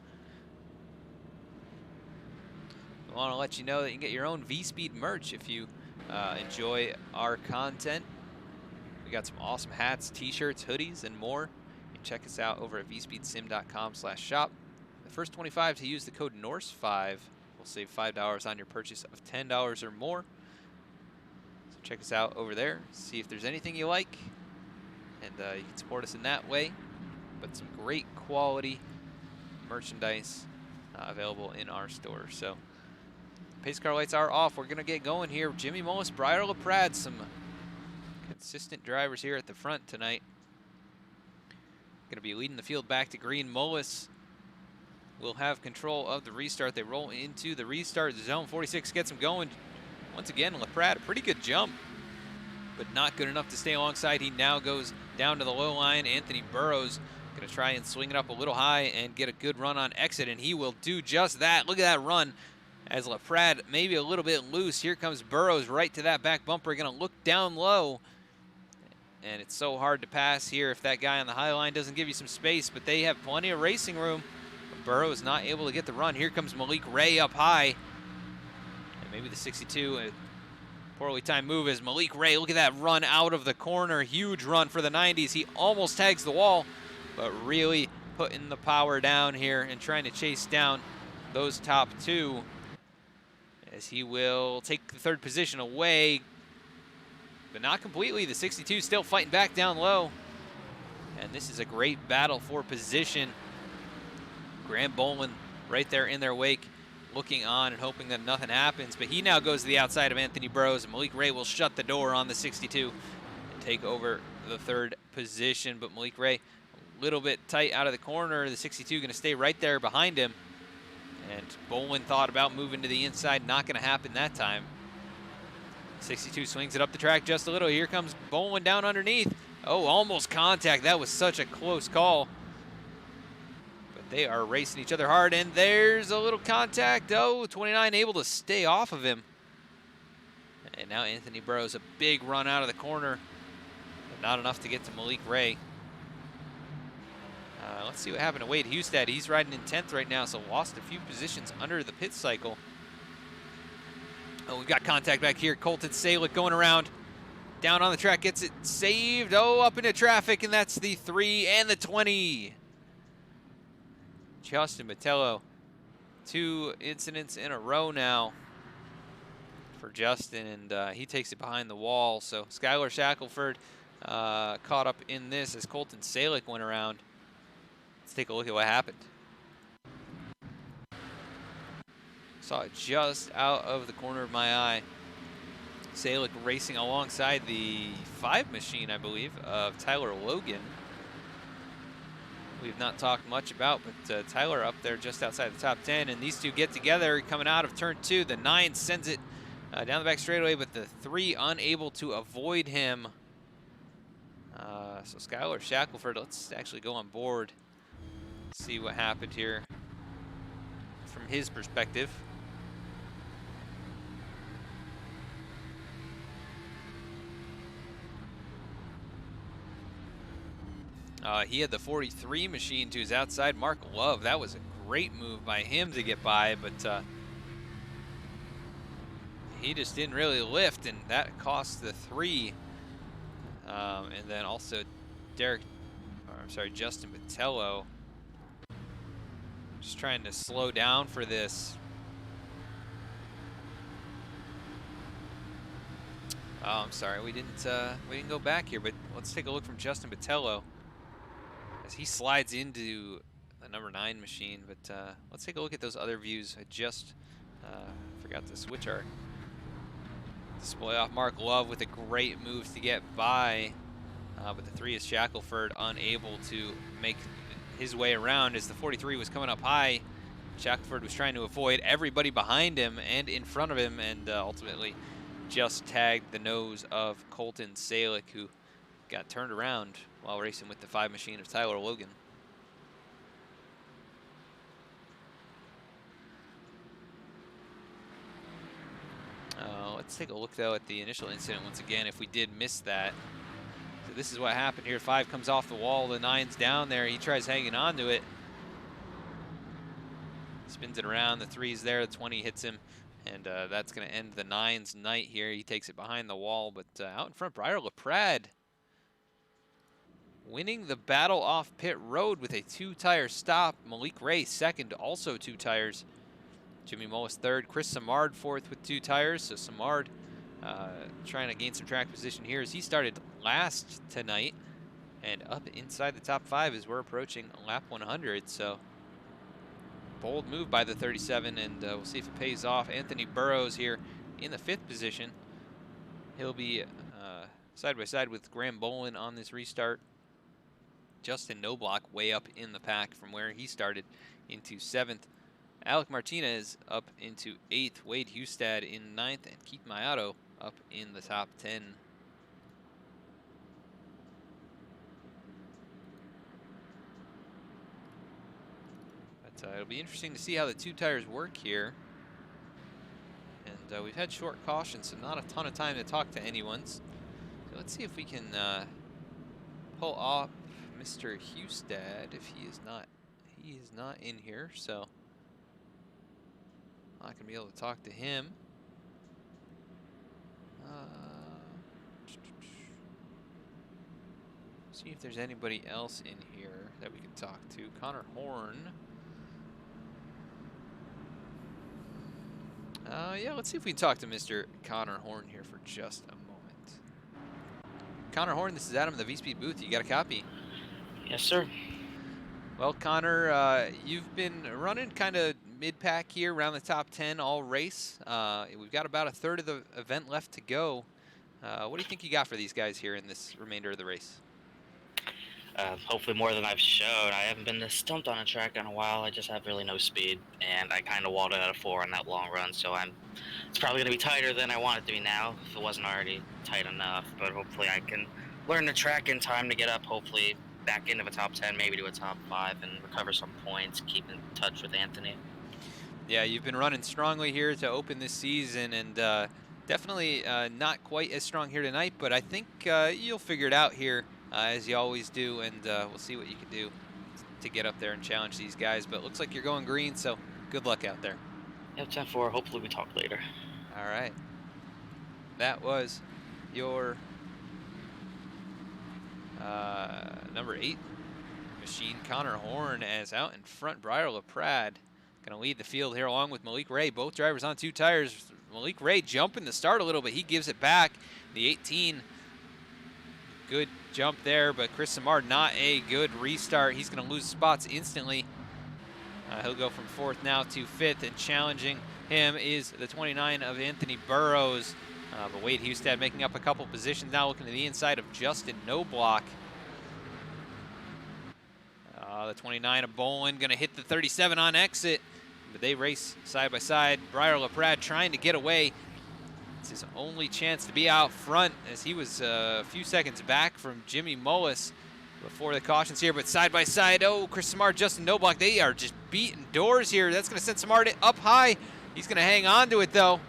I want to let you know that you can get your own V-Speed merch if you enjoy our content. We got some awesome hats, t-shirts, hoodies, and more. You can check us out over at vspeedsim.com/shop. The first 25 to use the code NORSE5 will save $5 on your purchase of $10 or more. So check us out over there, see if there's anything you like, and you can support us in that way. But some great quality merchandise available in our store. So pace car lights are off. We're going to get going here. Jimmy Mullis, Briar LaPrade, some consistent drivers here at the front tonight. Going to be leading the field back to green. Mullis will have control of the restart. They roll into the restart zone. 46 gets him going. Once again, LaPrade, a pretty good jump, but not good enough to stay alongside. He now goes down to the low line. Anthony Burrows going to try and swing it up a little high and get a good run on exit, and he will do just that. Look at that run as LaPrade maybe a little bit loose. Here comes Burrows right to that back bumper. Going to look down low, and it's so hard to pass here if that guy on the high line doesn't give you some space, but they have plenty of racing room. Burrows not able to get the run. Here comes Malik Ray up high. And maybe the 62, a poorly timed move as Malik Ray. Look at that run out of the corner. Huge run for the 90s. He almost tags the wall, but really putting the power down here and trying to chase down those top 2. as he will take the third position away, but not completely. The 62 still fighting back down low. And this is a great battle for position. Graham Bolin right there in their wake, looking on and hoping that nothing happens. But he now goes to the outside of Anthony Burrows, and Malik Ray will shut the door on the 62 and take over the third position. But Malik Ray a little bit tight out of the corner. The 62 going to stay right there behind him. And Bolin thought about moving to the inside. Not going to happen that time. 62 swings it up the track just a little. Here comes Bolin down underneath. Oh, almost contact. That was such a close call. But they are racing each other hard, and there's a little contact. Oh, 29 able to stay off of him. And now Anthony Burrows, a big run out of the corner, but not enough to get to Malik Ray. Let's see what happened to Wade Hustad. He's riding in 10th right now, so lost a few positions under the pit cycle. Oh, we've got contact back here. Colton Salick going around. Down on the track, gets it saved. Oh, up into traffic, and that's the 3 and the 20. Justin Botello. 2 incidents in a row now for Justin, and he takes it behind the wall. So Skylar Shackelford caught up in this as Colton Salick went around. Let's take a look at what happened. Saw it just out of the corner of my eye. Salick racing alongside the 5 machine, I believe, of Tyler Logan. We've not talked much about, but Tyler up there just outside the top 10, and these two get together coming out of turn 2. The 9 sends it down the back straightaway, but the 3 unable to avoid him. So Skylar Shackelford, let's actually go on board, see what happened here from his perspective. He had the 43 machine to his outside. Mark Love, that was a great move by him to get by, but he just didn't really lift, and that cost the 3. And then also Justin Botello, just trying to slow down for this. Oh, I'm sorry, we didn't go back here, but let's take a look from Justin Botello as he slides into the number 9 machine. But let's take a look at those other views. I just forgot to switch our display off. Mark Love with a great move to get by, but the 3 is Shackelford unable to make his way around as the 43 was coming up high. Shackelford was trying to avoid everybody behind him and in front of him, and ultimately just tagged the nose of Colton Salick, who got turned around while racing with the 5 machine of Tyler Logan. Let's take a look, though, at the initial incident once again, if we did miss that. So this is what happened here. 5 comes off the wall. The 9's down there. He tries hanging on to it. Spins it around. The 3's there. The 20 hits him. And that's going to end the 9's night here. He takes it behind the wall. But out in front, Briar LaPrade winning the battle off pit road with a 2-tire stop. Malik Ray second, also 2 tires. Jimmy Mullis third, Chris Samard fourth with 2 tires. So Samard trying to gain some track position here as he started last tonight and up inside the top 5 as we're approaching lap 100. So bold move by the 37, and we'll see if it pays off. Anthony Burrows here in the 5th position. He'll be side by side with Graham Bolin on this restart. Justin Knobloch way up in the pack from where he started into 7th. Alec Martinez up into 8th. Wade Hustad in 9th, and Keith Mayato up in the top 10. But it'll be interesting to see how the 2 tires work here. And we've had short cautions, so not a ton of time to talk to anyone. So let's see if we can pull off Mr. Hustad if he is not in here. So not gonna be able to talk to him. See if there's anybody else in here that we can talk to. Connor Horn. Yeah, let's see if we can talk to Mr. Connor Horn here for just a moment. Connor Horn, this is Adam in the V-Speed booth. You got a copy? Yes, sir. Well, Connor, you've been running kind of mid-pack here, around the top 10 all race. We've got about a third of the event left to go. What do you think you got for these guys here in this remainder of the race? Hopefully more than I've shown. I haven't been this stumped on a track in a while. I just have really no speed, and I kind of walled it at a 4 on that long run, so it's probably going to be tighter than I want it to be now, if it wasn't already tight enough. But hopefully I can learn the track in time to get up, hopefully back into a top 10, maybe to a top 5, and recover some points, keep in touch with Anthony. Yeah, you've been running strongly here to open this season, and definitely not quite as strong here tonight, but I think you'll figure it out here, as you always do, and we'll see what you can do to get up there and challenge these guys. But it looks like you're going green, so good luck out there. Yep, 10-4. Hopefully we talk later. All right. That was your number 8 machine, Connor Horn, as out in front, Briar LaPrade going to lead the field here along with Malik Ray. Both drivers on 2 tires. Malik Ray jumping the start a little bit. He gives it back. The 18, good jump there, but Chris Samard, not a good restart. He's going to lose spots instantly. He'll go from 4th now to 5th, and challenging him is the 29 of Anthony Burrows. But Wade Hustad making up a couple positions now, looking to the inside of Justin Noblock. The 29 of Bolin going to hit the 37 on exit, but they race side by side. Briar LaPrade trying to get away. It's his only chance to be out front, as he was a few seconds back from Jimmy Mullis before the cautions here. But side by side, oh, Chris Samard, Justin Noblock, they are just beating doors here. That's going to send Samard up high. He's going to hang on to it, though.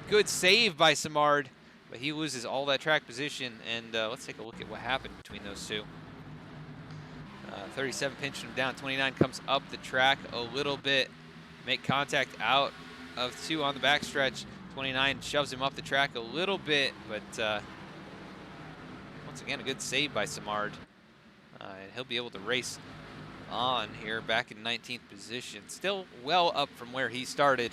Good save by Samard, but he loses all that track position. And let's take a look at what happened between those two. 37 pinched him down. 29 comes up the track a little bit, make contact out of 2 on the backstretch. 29 shoves him up the track a little bit, but once again, a good save by Samard. And he'll be able to race on here back in 19th position. Still well up from where he started.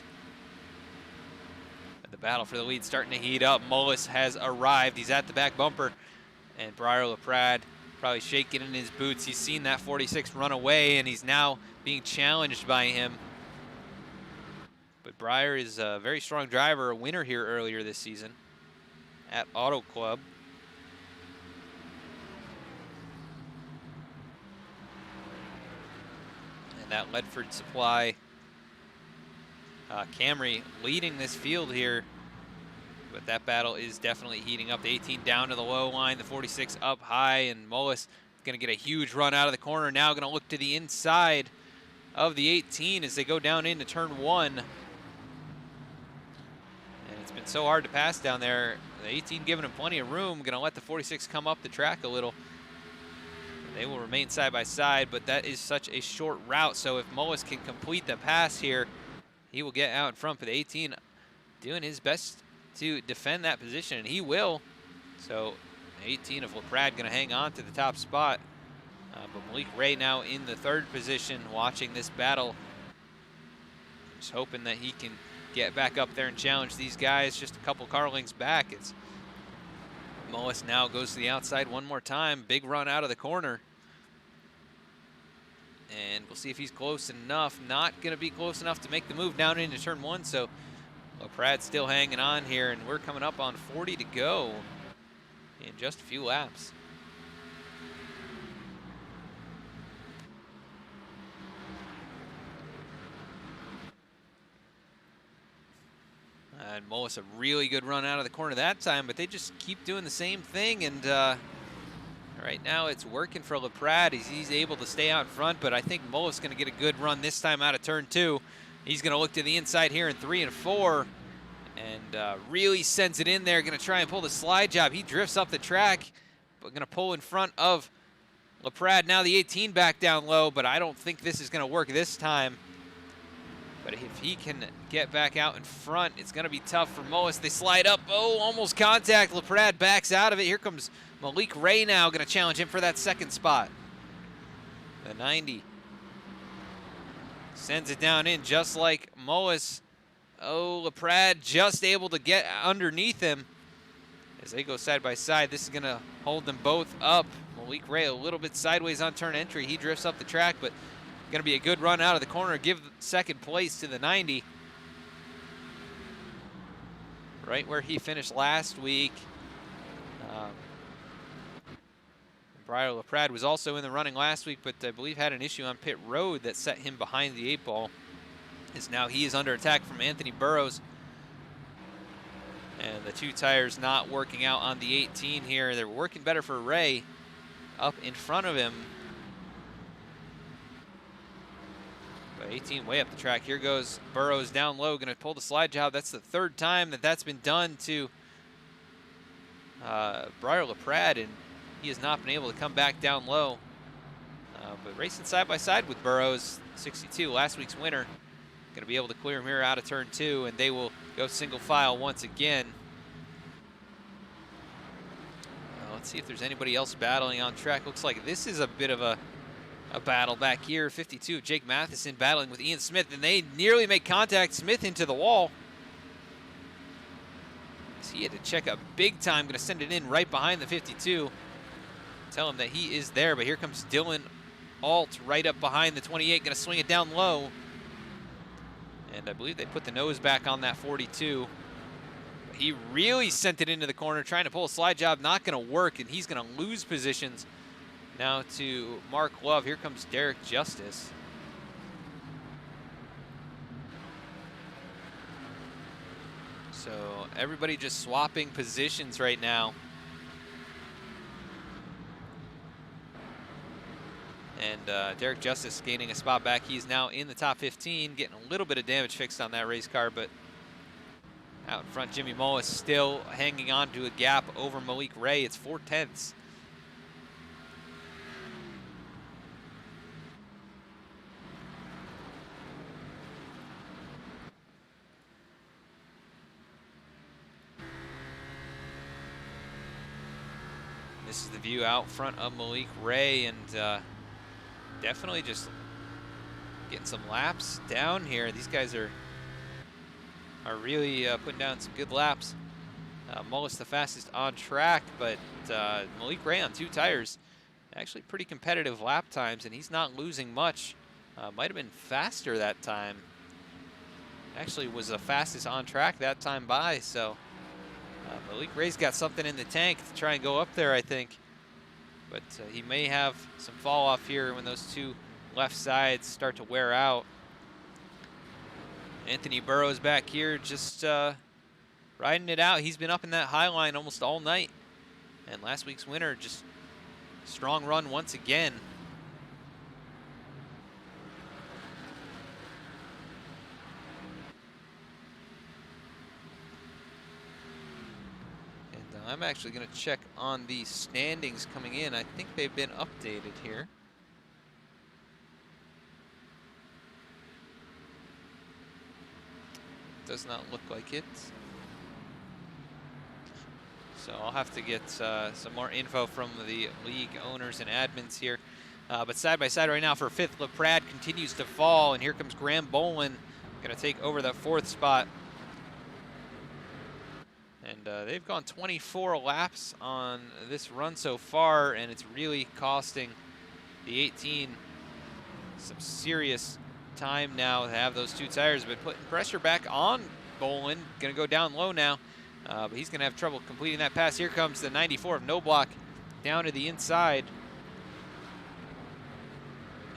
But the battle for the lead starting to heat up. Mullis has arrived. He's at the back bumper. And Briar LaPrade probably shaking in his boots. He's seen that 46 run away, and he's now being challenged by him. But Briar is a very strong driver, a winner here earlier this season at Auto Club. And that Ledford Supply Camry leading this field here. But that battle is definitely heating up. The 18 down to the low line, the 46 up high, and Mullis going to get a huge run out of the corner. Now going to look to the inside of the 18 as they go down into turn 1. And it's been so hard to pass down there. The 18 giving him plenty of room, going to let the 46 come up the track a little. They will remain side by side, but that is such a short route. So if Mullis can complete the pass here, he will get out in front. But the 18 doing his best to defend that position, and he will. So 18 of LaPrade going to hang on to the top spot. But Malik Ray now in the 3rd position, watching this battle. Just hoping that he can get back up there and challenge these guys just a couple car lengths back. It's Mullis now goes to the outside one more time. Big run out of the corner. And we'll see if he's close enough. Not going to be close enough to make the move down into turn 1. So LaPrade's still hanging on here, and we're coming up on 40 to go in just a few laps. And Mullis, a really good run out of the corner that time, but they just keep doing the same thing. And right now it's working for LaPrade. He's able to stay out in front, but I think Mullis is going to get a good run this time out of turn 2. He's going to look to the inside here in 3 and 4 and really sends it in there. Going to try and pull the slide job. He drifts up the track, but going to pull in front of LaPrade. Now the 18 back down low, but I don't think this is going to work this time. But if he can get back out in front, it's going to be tough for Mullis. They slide up. Oh, almost contact. LaPrade backs out of it. Here comes Malik Ray now, going to challenge him for that 2nd spot. The 90 sends it down in just like Mullis Oh, LaPrade just able to get underneath him. As they go side by side, this is going to hold them both up. Malik Ray a little bit sideways on turn entry. He drifts up the track, but going to be a good run out of the corner. Give second place to the 90. Right where he finished last week. Briar LaPrade was also in the running last week, but I believe had an issue on pit road that set him behind the 8 ball. As now he is under attack from Anthony Burrows. And the 2 tires not working out on the 18 here. They're working better for Ray up in front of him. But 18 way up the track. Here goes Burrows down low, going to pull the slide job. That's the 3rd time that that's been done to Briar LaPrade, and he has not been able to come back down low. But racing side by side with Burrows, 62, last week's winner. Going to be able to clear him here out of turn 2, and they will go single file once again. Let's see if there's anybody else battling on track. Looks like this is a bit of a battle back here. 52, Jake Matheson battling with Ian Smith, and they nearly make contact. Smith into the wall. So he had to check up big time. Going to send it in right behind the 52. Tell him that he is there, but here comes Dylan Alt right up behind the 28. Going to swing it down low. And I believe they put the nose back on that 42. He really sent it into the corner, trying to pull a slide job, not going to work, and he's going to lose positions now to Mark Love. Here comes Derek Justice. So everybody just swapping positions right now. And Derek Justice gaining a spot back. He's now in the top 15, getting a little bit of damage fixed on that race car, but out in front, Jimmy Mullis still hanging on to a gap over Malik Ray. It's 4/10. This is the view out front of Malik Ray, and definitely just getting some laps down here. These guys are really putting down some good laps. Mullis the fastest on track, but Malik Ray on 2 tires. Actually pretty competitive lap times, and he's not losing much. Might have been faster that time. Actually was the fastest on track that time by, so Malik Ray's got something in the tank to try and go up there, I think. But he may have some fall off here when those 2 left sides start to wear out. Anthony Burrows back here just riding it out. He's been up in that high line almost all night. And last week's winner, just strong run once again. I'm actually going to check on the standings coming in. I think they've been updated here. Does not look like it. So I'll have to get some more info from the league owners and admins here. But side by side right now for 5th, LaPrade continues to fall, and here comes Graham Bolin, going to take over that 4th spot. And they've gone 24 laps on this run so far, and it's really costing the 18 some serious time now to have those 2 tires, but putting pressure back on Bolin. Going to go down low now, but he's going to have trouble completing that pass. Here comes the 94 of No Block down to the inside.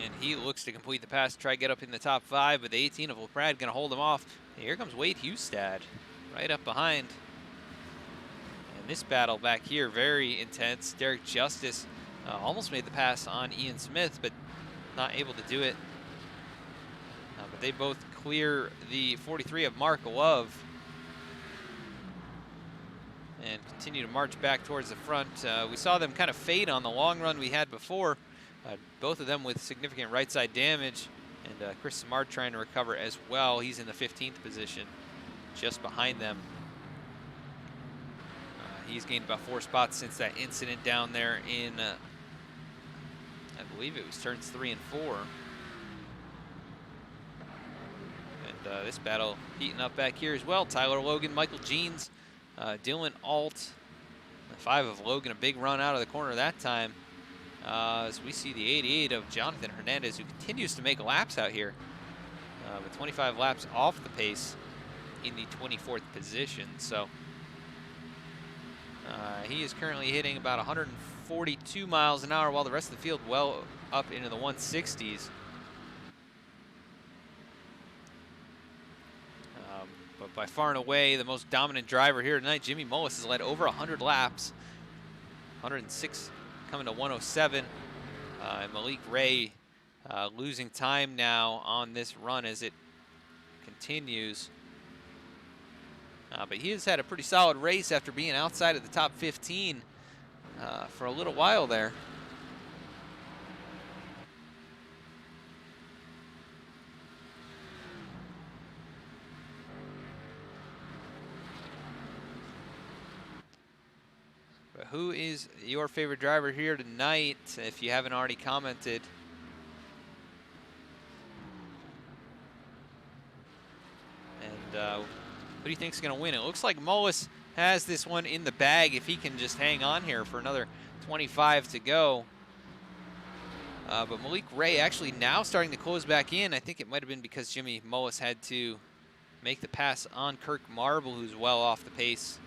And he looks to complete the pass, try to get up in the top 5, but the 18 of LaPrade going to hold him off. And here comes Wade Hustad right up behind. This battle back here, very intense. Derek Justice almost made the pass on Ian Smith, but not able to do it. But they both clear the 43 of Mark Love and continue to march back towards the front. We saw them kind of fade on the long run we had before, both of them with significant right side damage, and Chris Samard trying to recover as well. He's in the 15th position, just behind them. He's gained about 4 spots since that incident down there in, I believe it was turns 3 and 4. And And this battle heating up back here as well. Tyler Logan, Michael Jeans, Dylan Alt. The 5 of Logan, a big run out of the corner that time. As we see the 88 of Jonathan Hernandez, who continues to make laps out here. With 25 laps off the pace in the 24th position. So he is currently hitting about 142 miles an hour, while the rest of the field well up into the 160s. But by far and away, the most dominant driver here tonight, Jimmy Mullis, has led over 100 laps. 106 coming to 107. And Malik Ray losing time now on this run as it continues. But he has had a pretty solid race after being outside of the top 15 for a little while there. But who is your favorite driver here tonight, if you haven't already commented? And who do you think is going to win? It looks like Mullis has this one in the bag if he can just hang on here for another 25 to go. But Malik Ray actually now starting to close back in. I think it might have been because Jimmy Mullis had to make the pass on Kirk Marble, who's well off the pace.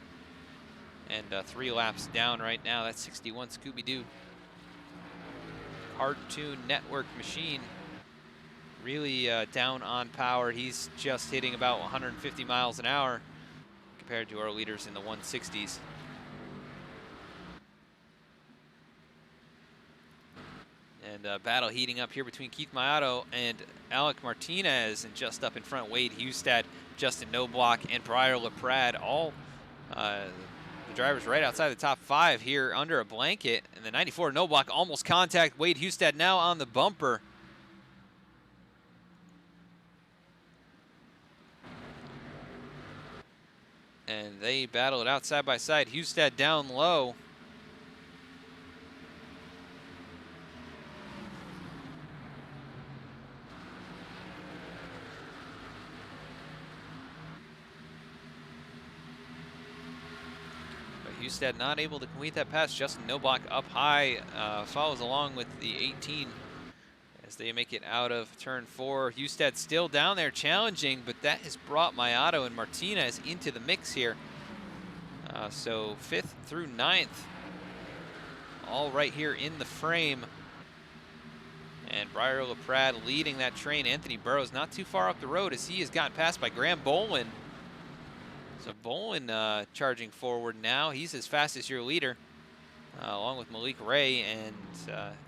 And 3 laps down right now. That's 61 Scooby-Doo. Cartoon Network machine. Really down on power. He's just hitting about 150 miles an hour compared to our leaders in the 160s. And battle heating up here between Keith Mayato and Alec Martinez, and just up in front, Wade Hustad, Justin Noblock, and Briar LaPrade, all the drivers right outside the top 5 here under a blanket. And the 94 Noblock almost contact. Wade Hustad now on the bumper. And they battle it out side by side. Hustad down low. But Hustad not able to complete that pass. Justin Noblock up high, follows along with the 18 as they make it out of turn 4. Hustad still down there challenging, but that has brought Mayato and Martinez into the mix here. So 5th through 9th, all right here in the frame. And Briar LaPrade leading that train. Anthony Burrows not too far up the road as he has gotten passed by Graham Bolin. So Bolin charging forward now. He's his fastest year leader. Along with Malik Ray, and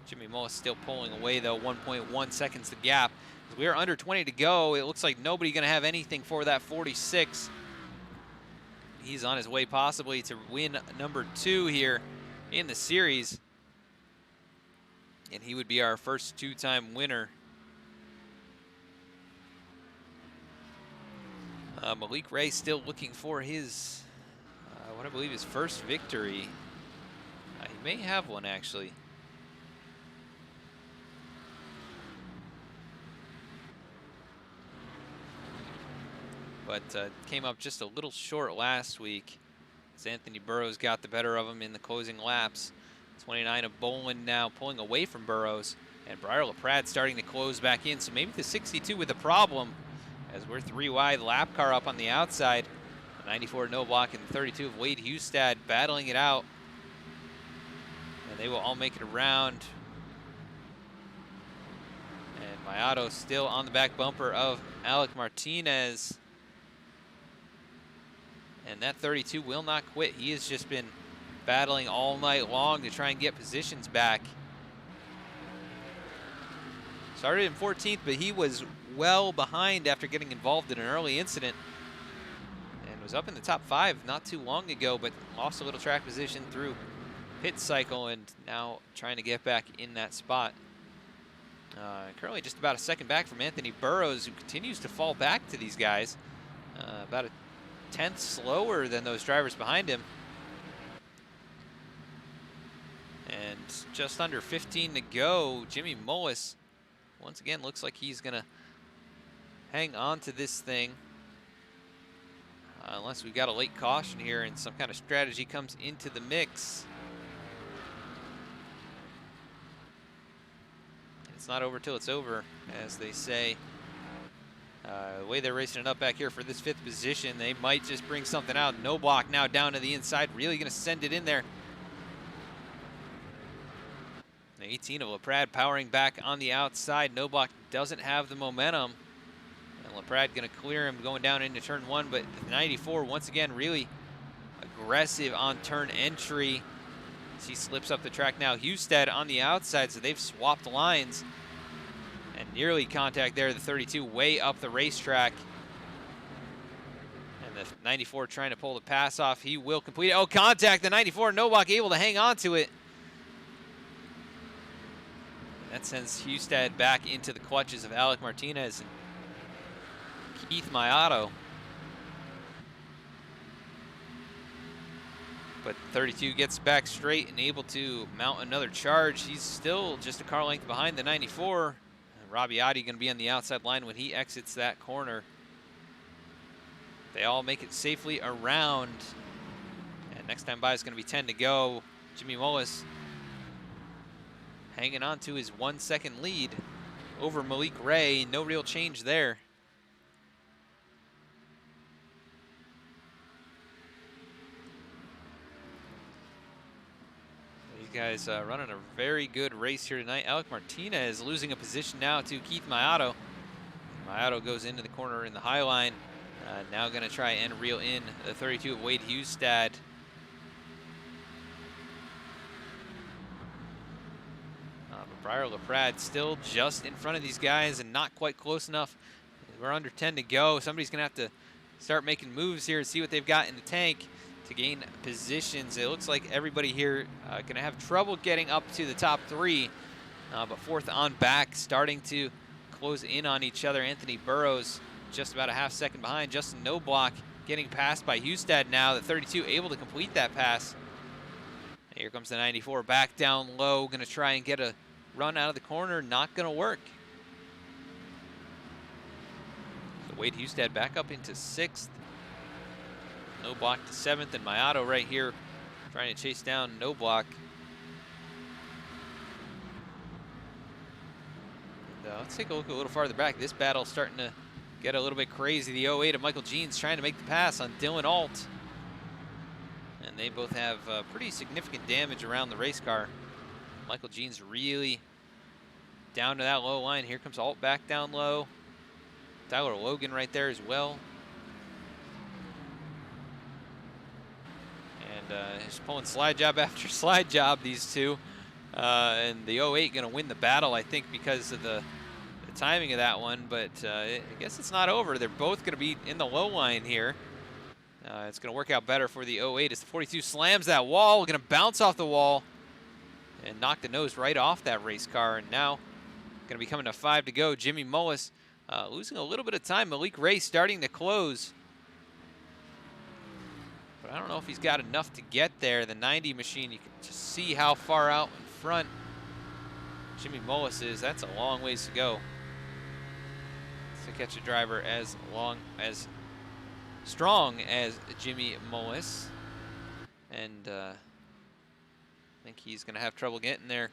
Jimmy Mullis still pulling away, though. 1.1 seconds the gap. As we are under 20 to go, it looks like nobody going to have anything for that 46. He's on his way possibly to win number 2 here in the series. And he would be our first 2-time winner. Malik Ray still looking for his, what I believe his first victory. He may have one, actually. But came up just a little short last week as Anthony Burrows got the better of him in the closing laps. 29 of Bolin now pulling away from Burrows, and Briar LaPrade starting to close back in. So maybe the 62 with a problem as we're 3 wide. Lap car up on the outside. The 94 Noblock and the 32 of Wade Hustad battling it out. And they will all make it around. And Mayato still on the back bumper of Alec Martinez. And that 32 will not quit. He has just been battling all night long to try and get positions back. Started in 14th, but he was well behind after getting involved in an early incident. And was up in the top 5 not too long ago, but lost a little track position through pit cycle, and now trying to get back in that spot. Currently just about a second back from Anthony Burrows, who continues to fall back to these guys. About a 10th slower than those drivers behind him. And just under 15 to go. Jimmy Mullis, once again, looks like he's going to hang on to this thing. Unless we've got a late caution here and some kind of strategy comes into the mix. It's not over till it's over, as they say. The way they're racing it up back here for this 5th position, they might just bring something out. No block now down to the inside, really going to send it in there. The 18 of LaPrade powering back on the outside. No block doesn't have the momentum. And LaPrade going to clear him going down into turn 1, but the 94 once again really aggressive on turn entry. As he slips up the track now. Husted on the outside, so they've swapped lines. And nearly contact there, the 32 way up the racetrack. And the 94 trying to pull the pass off. He will complete it. Oh, contact, the 94. Novak able to hang on to it. That sends Husted back into the clutches of Alec Martinez and Keith Mayato. But 32 gets back straight and able to mount another charge. He's still just a car length behind the 94. Rabbiati going to be on the outside line when he exits that corner. They all make it safely around. And next time by is going to be 10 to go. Jimmy Mullis hanging on to his 1 second lead over Malik Ray. No real change there. Guys running a very good race here tonight. Alec Martinez losing a position now to Keith Mayato. Mayato goes into the corner in the high line. Now going to try and reel in the 32 of Wade Husted. But Briar LaPrade still just in front of these guys and not quite close enough. We're under 10 to go. Somebody's going to have to start making moves here and see what they've got in the tank to gain positions. It looks like everybody here going to have trouble getting up to the top 3, but 4th on back, starting to close in on each other. Anthony Burrows just about a half second behind. Justin Noblock getting passed by Husted now. The 32 able to complete that pass. And here comes the 94 back down low, going to try and get a run out of the corner. Not going to work. So Wade Husted back up into 6th. No block to 7th, and Mayato right here trying to chase down No Block. And, let's take a look a little farther back. This battle's starting to get a little bit crazy. The 08 of Michael Jeans trying to make the pass on Dylan Alt. And they both have pretty significant damage around the race car. Michael Jeans really down to that low line. Here comes Alt back down low. Tyler Logan right there as well. Just pulling slide job after slide job, these two. And the 08 going to win the battle, I think, because of the timing of that one. But I guess it's not over. They're both going to be in the low line here. It's going to work out better for the 08 as the 42 slams that wall. Going to bounce off the wall and knock the nose right off that race car. And now going to be coming to 5 to go. Jimmy Mullis losing a little bit of time. Malik Ray starting to close. But I don't know if he's got enough to get there. The 90 machine, you can just see how far out in front Jimmy Mullis is. That's a long ways to go to catch a driver as strong as Jimmy Mullis. And I think he's going to have trouble getting there.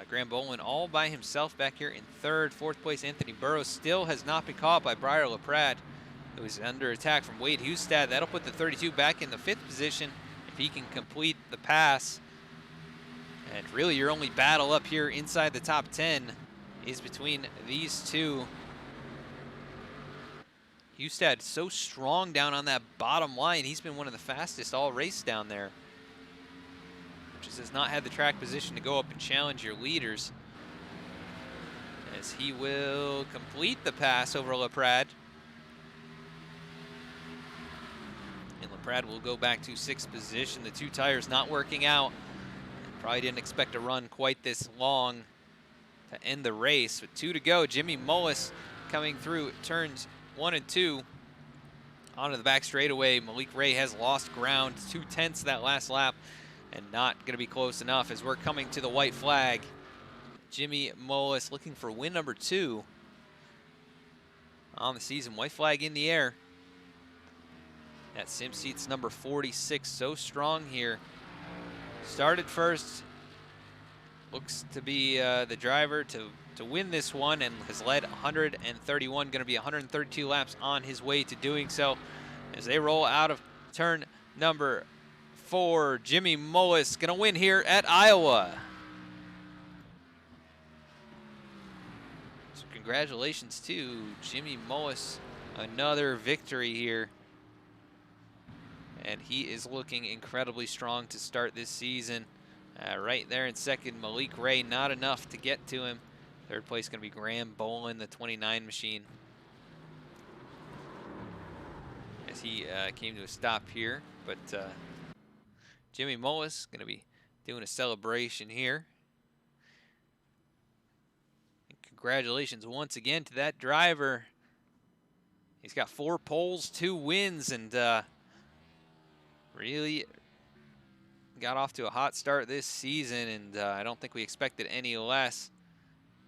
Graham Bolin all by himself back here in 3rd. 4th place, Anthony Burrows still has not been caught by Briar LaPrade, who is under attack from Wade Husted. That'll put the 32 back in the 5th position if he can complete the pass. And really your only battle up here inside the top 10 is between these two. Husted so strong down on that bottom line. He's been one of the fastest all race down there. Just has not had the track position to go up and challenge your leaders. As he will complete the pass over LaPrade. And LaPrade will go back to 6th position. The 2 tires not working out. Probably didn't expect to run quite this long to end the race. With 2 to go, Jimmy Mullis coming through turns 1 and 2. Onto the back straightaway. Malik Ray has lost ground. 2/10 that last lap. And not going to be close enough as we're coming to the white flag. Jimmy Mullis looking for win number 2 on the season. White flag in the air. That sim seat's number 46, so strong here. Started first. Looks to be the driver to win this one and has led 131, going to be 132 laps on his way to doing so. As they roll out of turn number 4, Jimmy Mullis going to win here at Iowa. So congratulations to Jimmy Mullis, another victory here. And he is looking incredibly strong to start this season. Right there in second, Malik Ray, not enough to get to him. Third place going to be Graham Bolin, the 29 machine. As he came to a stop here, but Jimmy Mullis going to be doing a celebration here. And congratulations once again to that driver. He's got 4 poles, 2 wins, and really got off to a hot start this season, and I don't think we expected any less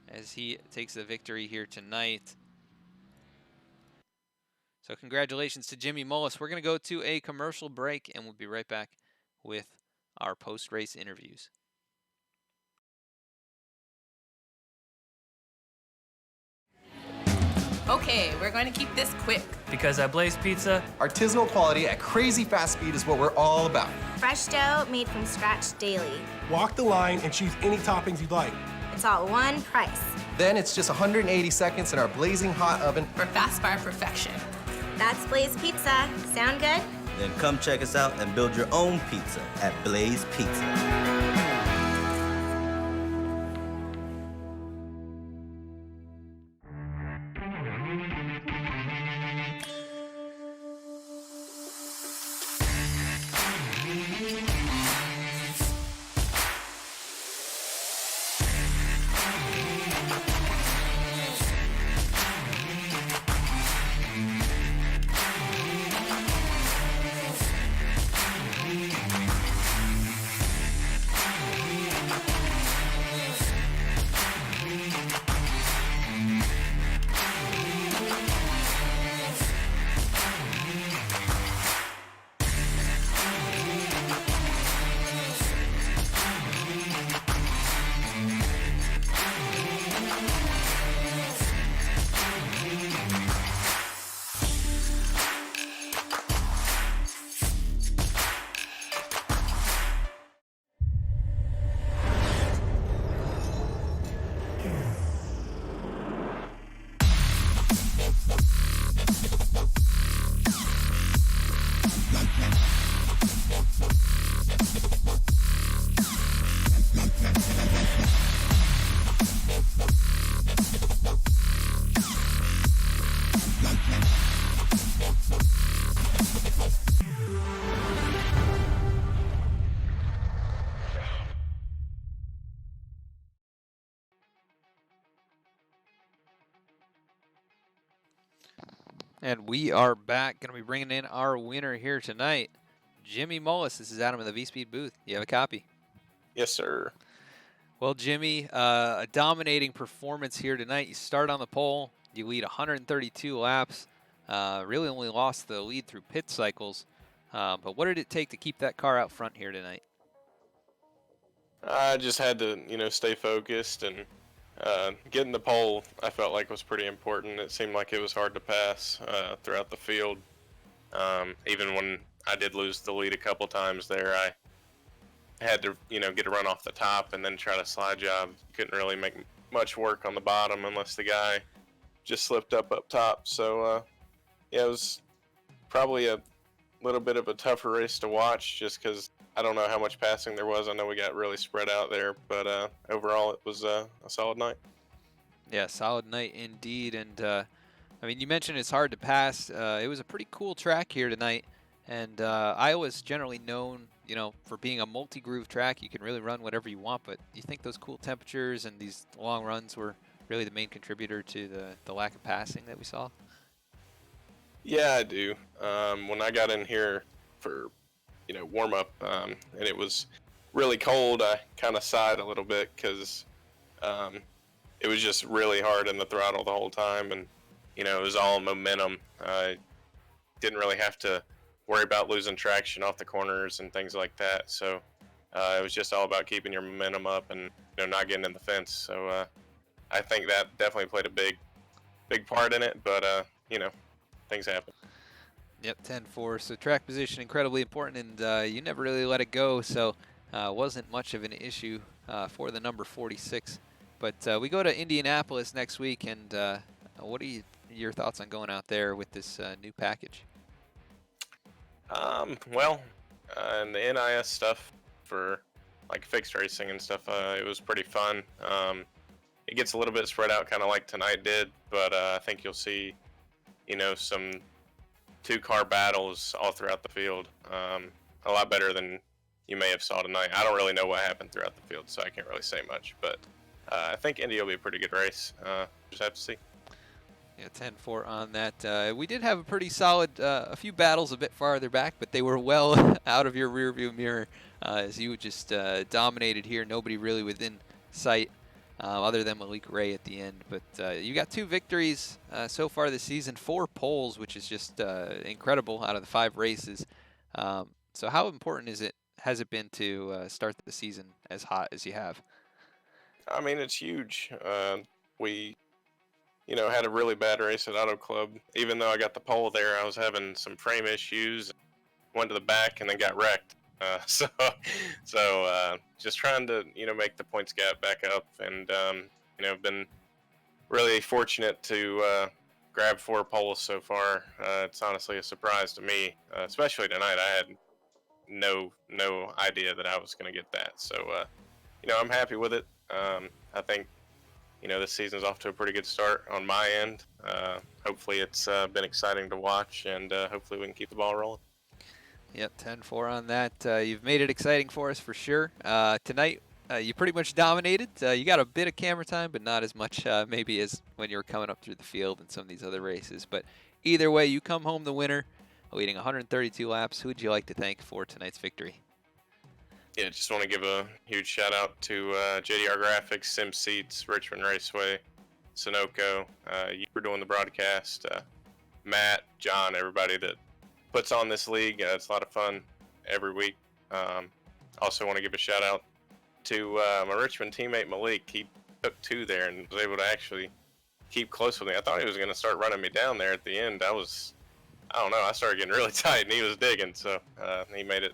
as he takes the victory here tonight. So congratulations to Jimmy Mullis. We're going to go to a commercial break, and we'll be right back with our post-race interviews. Okay, we're going to keep this quick. Because at Blaze Pizza, Artisanal quality at crazy fast speed is what we're all about. Fresh dough made from scratch daily. Walk the line and choose any toppings you'd like. It's all one price. Then it's just 180 seconds in our blazing hot oven. For fast fire perfection. That's Blaze Pizza. Sound good? Then come check us out and build your own pizza at Blaze Pizza. And we are back. Going to be bringing in our winner here tonight, Jimmy Mullis. This is Adam in the V-Speed booth. You have a copy? Yes, sir. Well, Jimmy, a dominating performance here tonight. You start on the pole. You lead 132 laps. Really only lost the lead through pit cycles. But what did it take to keep that car out front here tonight? I just had to, stay focused, and getting the pole, I felt like was pretty important. It seemed like it was hard to pass throughout the field. Even when I did lose the lead a couple times there, I had to, get a run off the top and then try to slide job. Couldn't really make much work on the bottom unless the guy just slipped up top. So, yeah, it was probably a little bit of a tougher race to watch just because I don't know how much passing there was. I know we got really spread out there, but overall it was a solid night. Yeah, solid night indeed. And, I mean, you mentioned it's hard to pass. It was a pretty cool track here tonight. And Iowa's generally known, for being a multi-groove track. You can really run whatever you want, but you think those cool temperatures and these long runs were really the main contributor to the lack of passing that we saw? Yeah, I do. When I got in here for warm up, and it was really cold, I kind of sighed a little bit because It was just really hard in the throttle the whole time, and it was all momentum. Didn't really have to worry about losing traction off the corners and things like that. So it was just all about keeping your momentum up and not getting in the fence. So I think that definitely played a big part in it. But things happen. Yep, 10-4. So track position incredibly important, and you never really let it go. So wasn't much of an issue for the number 46. But we go to Indianapolis next week, and what are your thoughts on going out there with this new package? Well, and the NIS stuff for like fixed racing and stuff, it was pretty fun. It gets a little bit spread out, kind of like tonight did, but I think you'll see, some two-car battles all throughout the field. A lot better than you may have saw tonight. I don't really know what happened throughout the field, so I can't really say much, but I think Indy will be a pretty good race. Just have to see. Yeah, 10-4 on that. We did have a pretty solid, a few battles a bit farther back, but they were well out of your rearview mirror as you just dominated here. Nobody really within sight other than Malik Ray at the end. But you got 2 victories so far this season, 4 poles, which is just incredible out of the 5 races. So how important has it been to start the season as hot as you have? I mean, it's huge. We had a really bad race at Auto Club. Even though I got the pole there, I was having some frame issues. Went to the back and then got wrecked. So just trying to make the points gap back up, and been really fortunate to grab 4 poles so far. It's honestly a surprise to me, especially tonight. I had no idea that I was going to get that. So I'm happy with it. I think this season's off to a pretty good start on my end. Hopefully it's been exciting to watch, and hopefully we can keep the ball rolling. Yep, 10-4 on that. You've made it exciting for us for sure. Tonight, you pretty much dominated. You got a bit of camera time, but not as much maybe as when you were coming up through the field in some of these other races. But either way, you come home the winner, leading 132 laps. Who would you like to thank for tonight's victory? Yeah, just want to give a huge shout out to JDR Graphics, Sim Seats, Richmond Raceway, Sunoco. You were doing the broadcast. Matt, John, everybody that puts on this league. It's a lot of fun every week. Also want to give a shout out to my Richmond teammate Malik. He took 2 there and was able to actually keep close with me. I thought he was going to start running me down there at the end. I don't know, I started getting really tight and he was digging, so he made it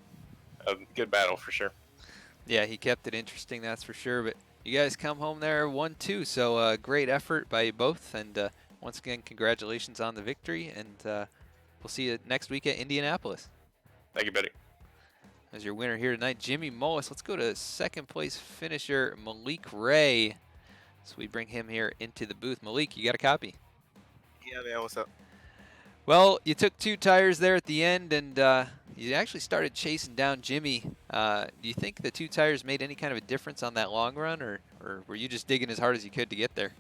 a good battle for sure. Yeah, he kept it interesting, that's for sure. But you guys come home there 1-2, so great effort by you both. And once again, congratulations on the victory. And we'll see you next week at Indianapolis. Thank you, Betty. As your winner here tonight, Jimmy Mullis. Let's go to second place finisher Malik Ray. So we bring him here into the booth. Malik, you got a copy? Yeah, man, what's up? Well, you took 2 tires there at the end, and you actually started chasing down Jimmy. Do you think the 2 tires made any kind of a difference on that long run, or were you just digging as hard as you could to get there?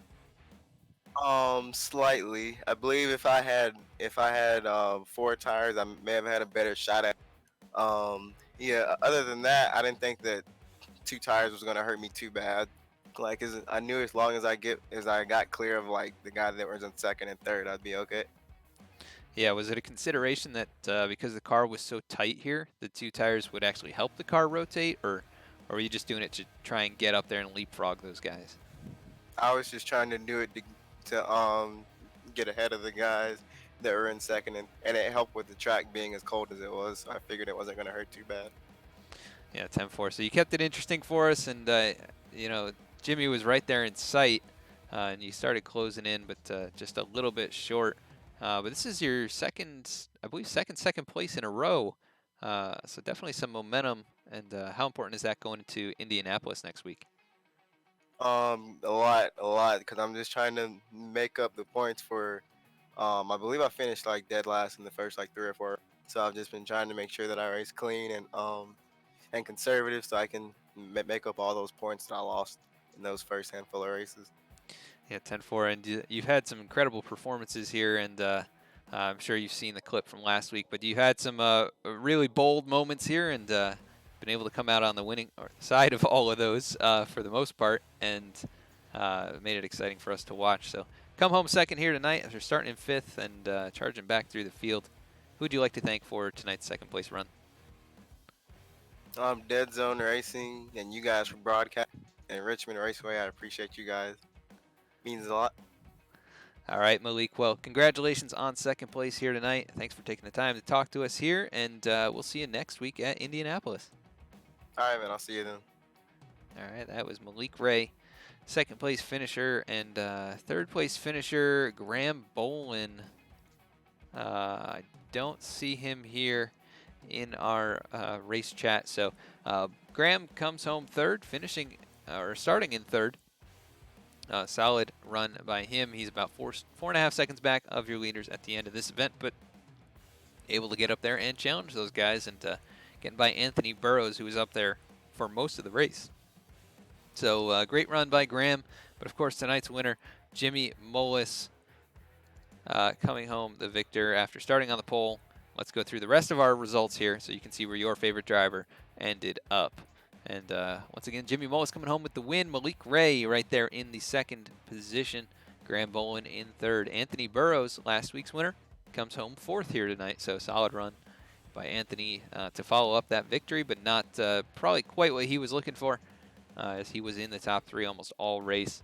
Slightly. I believe if I had 4 tires, I may have had a better shot at. Yeah. Other than that, I didn't think that 2 tires was gonna hurt me too bad. Like, I knew as long as I got clear of like the guy that was in second and third, I'd be okay. Yeah, was it a consideration that because the car was so tight here, the 2 tires would actually help the car rotate, or were you just doing it to try and get up there and leapfrog those guys? I was just trying to do it to get ahead of the guys that were in second, and it helped with the track being as cold as it was, so I figured it wasn't going to hurt too bad. Yeah, 10-4. So you kept it interesting for us, and Jimmy was right there in sight, and you started closing in, but just a little bit short. But this is your second place in a row. So definitely some momentum. And how important is that going into Indianapolis next week? A lot, because I'm just trying to make up the points for. I believe I finished like dead last in the first like 3 or 4. So I've just been trying to make sure that I race clean and conservative, so I can make up all those points that I lost in those first handful of races. Yeah, 10-4, and you've had some incredible performances here, and I'm sure you've seen the clip from last week, but you had some really bold moments here, and been able to come out on the winning side of all of those for the most part, and made it exciting for us to watch. So come home second here tonight after starting in 5th and charging back through the field. Who would you like to thank for tonight's second place run? Dead Zone Racing and you guys for broadcast and Richmond Raceway. I appreciate you guys. Means a lot. All right, Malik. Well, congratulations on second place here tonight. Thanks for taking the time to talk to us here, and we'll see you next week at Indianapolis. All right, man. I'll see you then. All right, that was Malik Ray, second place finisher, and third place finisher Graham Bolin. I don't see him here in our race chat, so Graham comes home third, finishing or starting in third. Solid run by him. He's about 4.5 seconds back of your leaders at the end of this event, but able to get up there and challenge those guys, and getting by Anthony Burrows, who was up there for most of the race. So great run by Graham, but of course tonight's winner, Jimmy Mullis, coming home the victor after starting on the pole. Let's go through the rest of our results here so you can see where your favorite driver ended up. And once again, Jimmy Mullis coming home with the win. Malik Ray right there in the second position. Graham Bolin in third. Anthony Burrows, last week's winner, comes home fourth here tonight. So solid run by Anthony to follow up that victory, but not probably quite what he was looking for, as he was in the top 3 almost all race.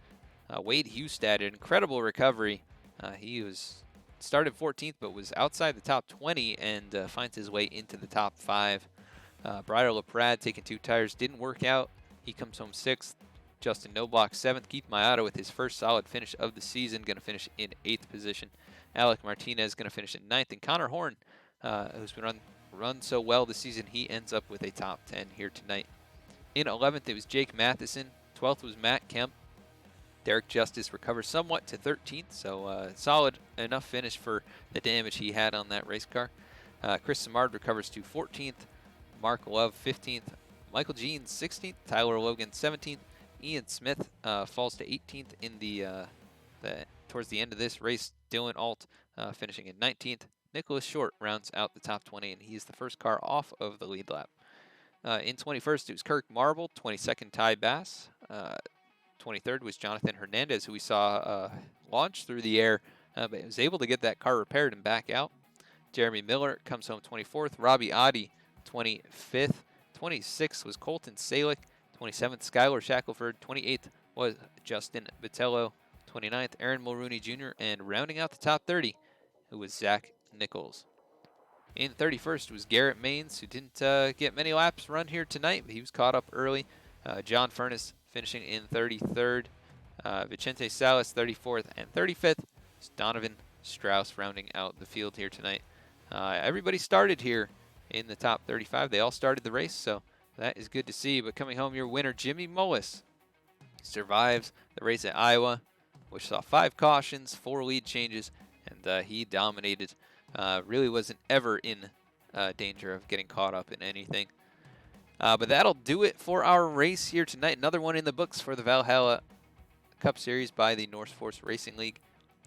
Wade Hustad, an incredible recovery. He started 14th, but was outside the top 20 and finds his way into the top 5. Bridal LaPrade taking 2 tires, didn't work out. He comes home 6th. Justin Noblock 7th. Keith Maiotta with his first solid finish of the season, going to finish in 8th position. Alec Martinez going to finish in 9th. And Connor Horn, who's been run so well this season, he ends up with a top 10 here tonight. In 11th, it was Jake Matheson. 12th was Matt Kemp. Derek Justice recovers somewhat to 13th, so solid enough finish for the damage he had on that race car. Chris Simard recovers to 14th. Mark Love 15th, Michael Jeans 16th, Tyler Logan 17th, Ian Smith falls to 18th in the towards the end of this race. Dylan Alt finishing in 19th. Nicholas Short rounds out the top 20, and he's the first car off of the lead lap. In 21st, it was Kirk Marble. 22nd, Ty Bass. 23rd was Jonathan Hernandez, who we saw launch through the air, but was able to get that car repaired and back out. Jeremy Miller comes home 24th. Robbie Oddie 25th. 26th was Colton Salick. 27th, Skylar Shackelford. 28th was Justin Vitello. 29th, Aaron Mulrooney Jr. And rounding out the top 30, who was Zach Nichols. In 31st was Garrett Maines, who didn't get many laps run here tonight, but he was caught up early. John Furness finishing in 33rd. Vicente Salas 34th, and 35th is Donovan Strauss rounding out the field here tonight. Everybody started here in the top 35. They all started the race, so that is good to see. But coming home, your winner, Jimmy Mullis, survives the race at Iowa, which saw 5 cautions, 4 lead changes, and he dominated. Really wasn't ever in danger of getting caught up in anything. But that'll do it for our race here tonight. Another one in the books for the Valhalla Cup Series by the NORSEFORCE Racing League.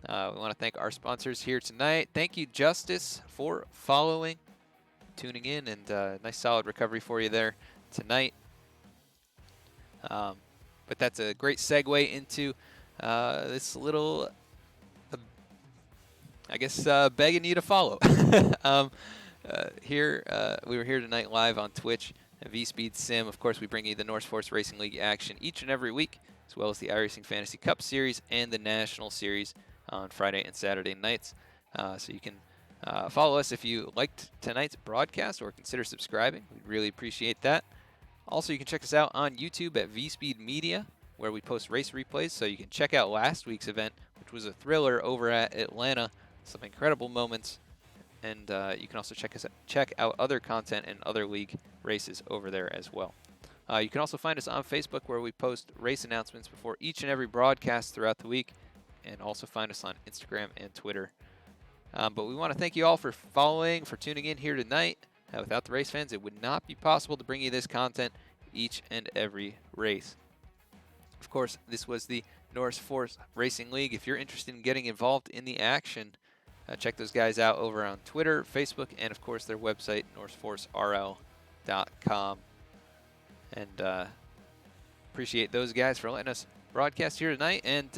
We want to thank our sponsors here tonight. Thank you, Justice, for following, tuning in, and nice solid recovery for you there tonight. But that's a great segue into this little, I guess, begging you to follow. We were here tonight live on Twitch at V-Speed Sim. Of course, we bring you the NORSEFORCE Racing League action each and every week, as well as the iRacing Fantasy Cup Series and the National Series on Friday and Saturday nights. So you can follow us if you liked tonight's broadcast, or consider subscribing. We'd really appreciate that. Also, you can check us out on YouTube at V-Speed Media, where we post race replays, so you can check out last week's event, which was a thriller over at Atlanta. Some incredible moments. And you can also check out other content and other league races over there as well. You can also find us on Facebook, where we post race announcements before each and every broadcast throughout the week, and also find us on Instagram and Twitter. But we want to thank you all for following, for tuning in here tonight. Without the race fans, it would not be possible to bring you this content each and every race. Of course, this was the NORSEFORCE Racing League. If you're interested in getting involved in the action, check those guys out over on Twitter, Facebook, and of course their website, norseforcerl.com. And appreciate those guys for letting us broadcast here tonight. And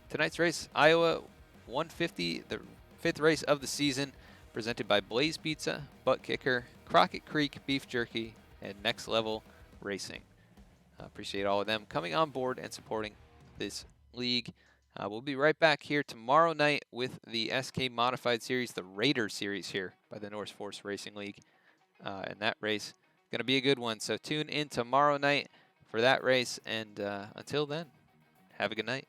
tonight's race, Iowa 150, the 5th race of the season, presented by Blaze Pizza, Butt Kicker, Crockett Creek Beef Jerky, and Next Level Racing. Appreciate all of them coming on board and supporting this league. We'll be right back here tomorrow night with the SK Modified Series, the Raider Series here by the NORSEFORCE Racing League. And that race is going to be a good one. So tune in tomorrow night for that race. And until then, have a good night.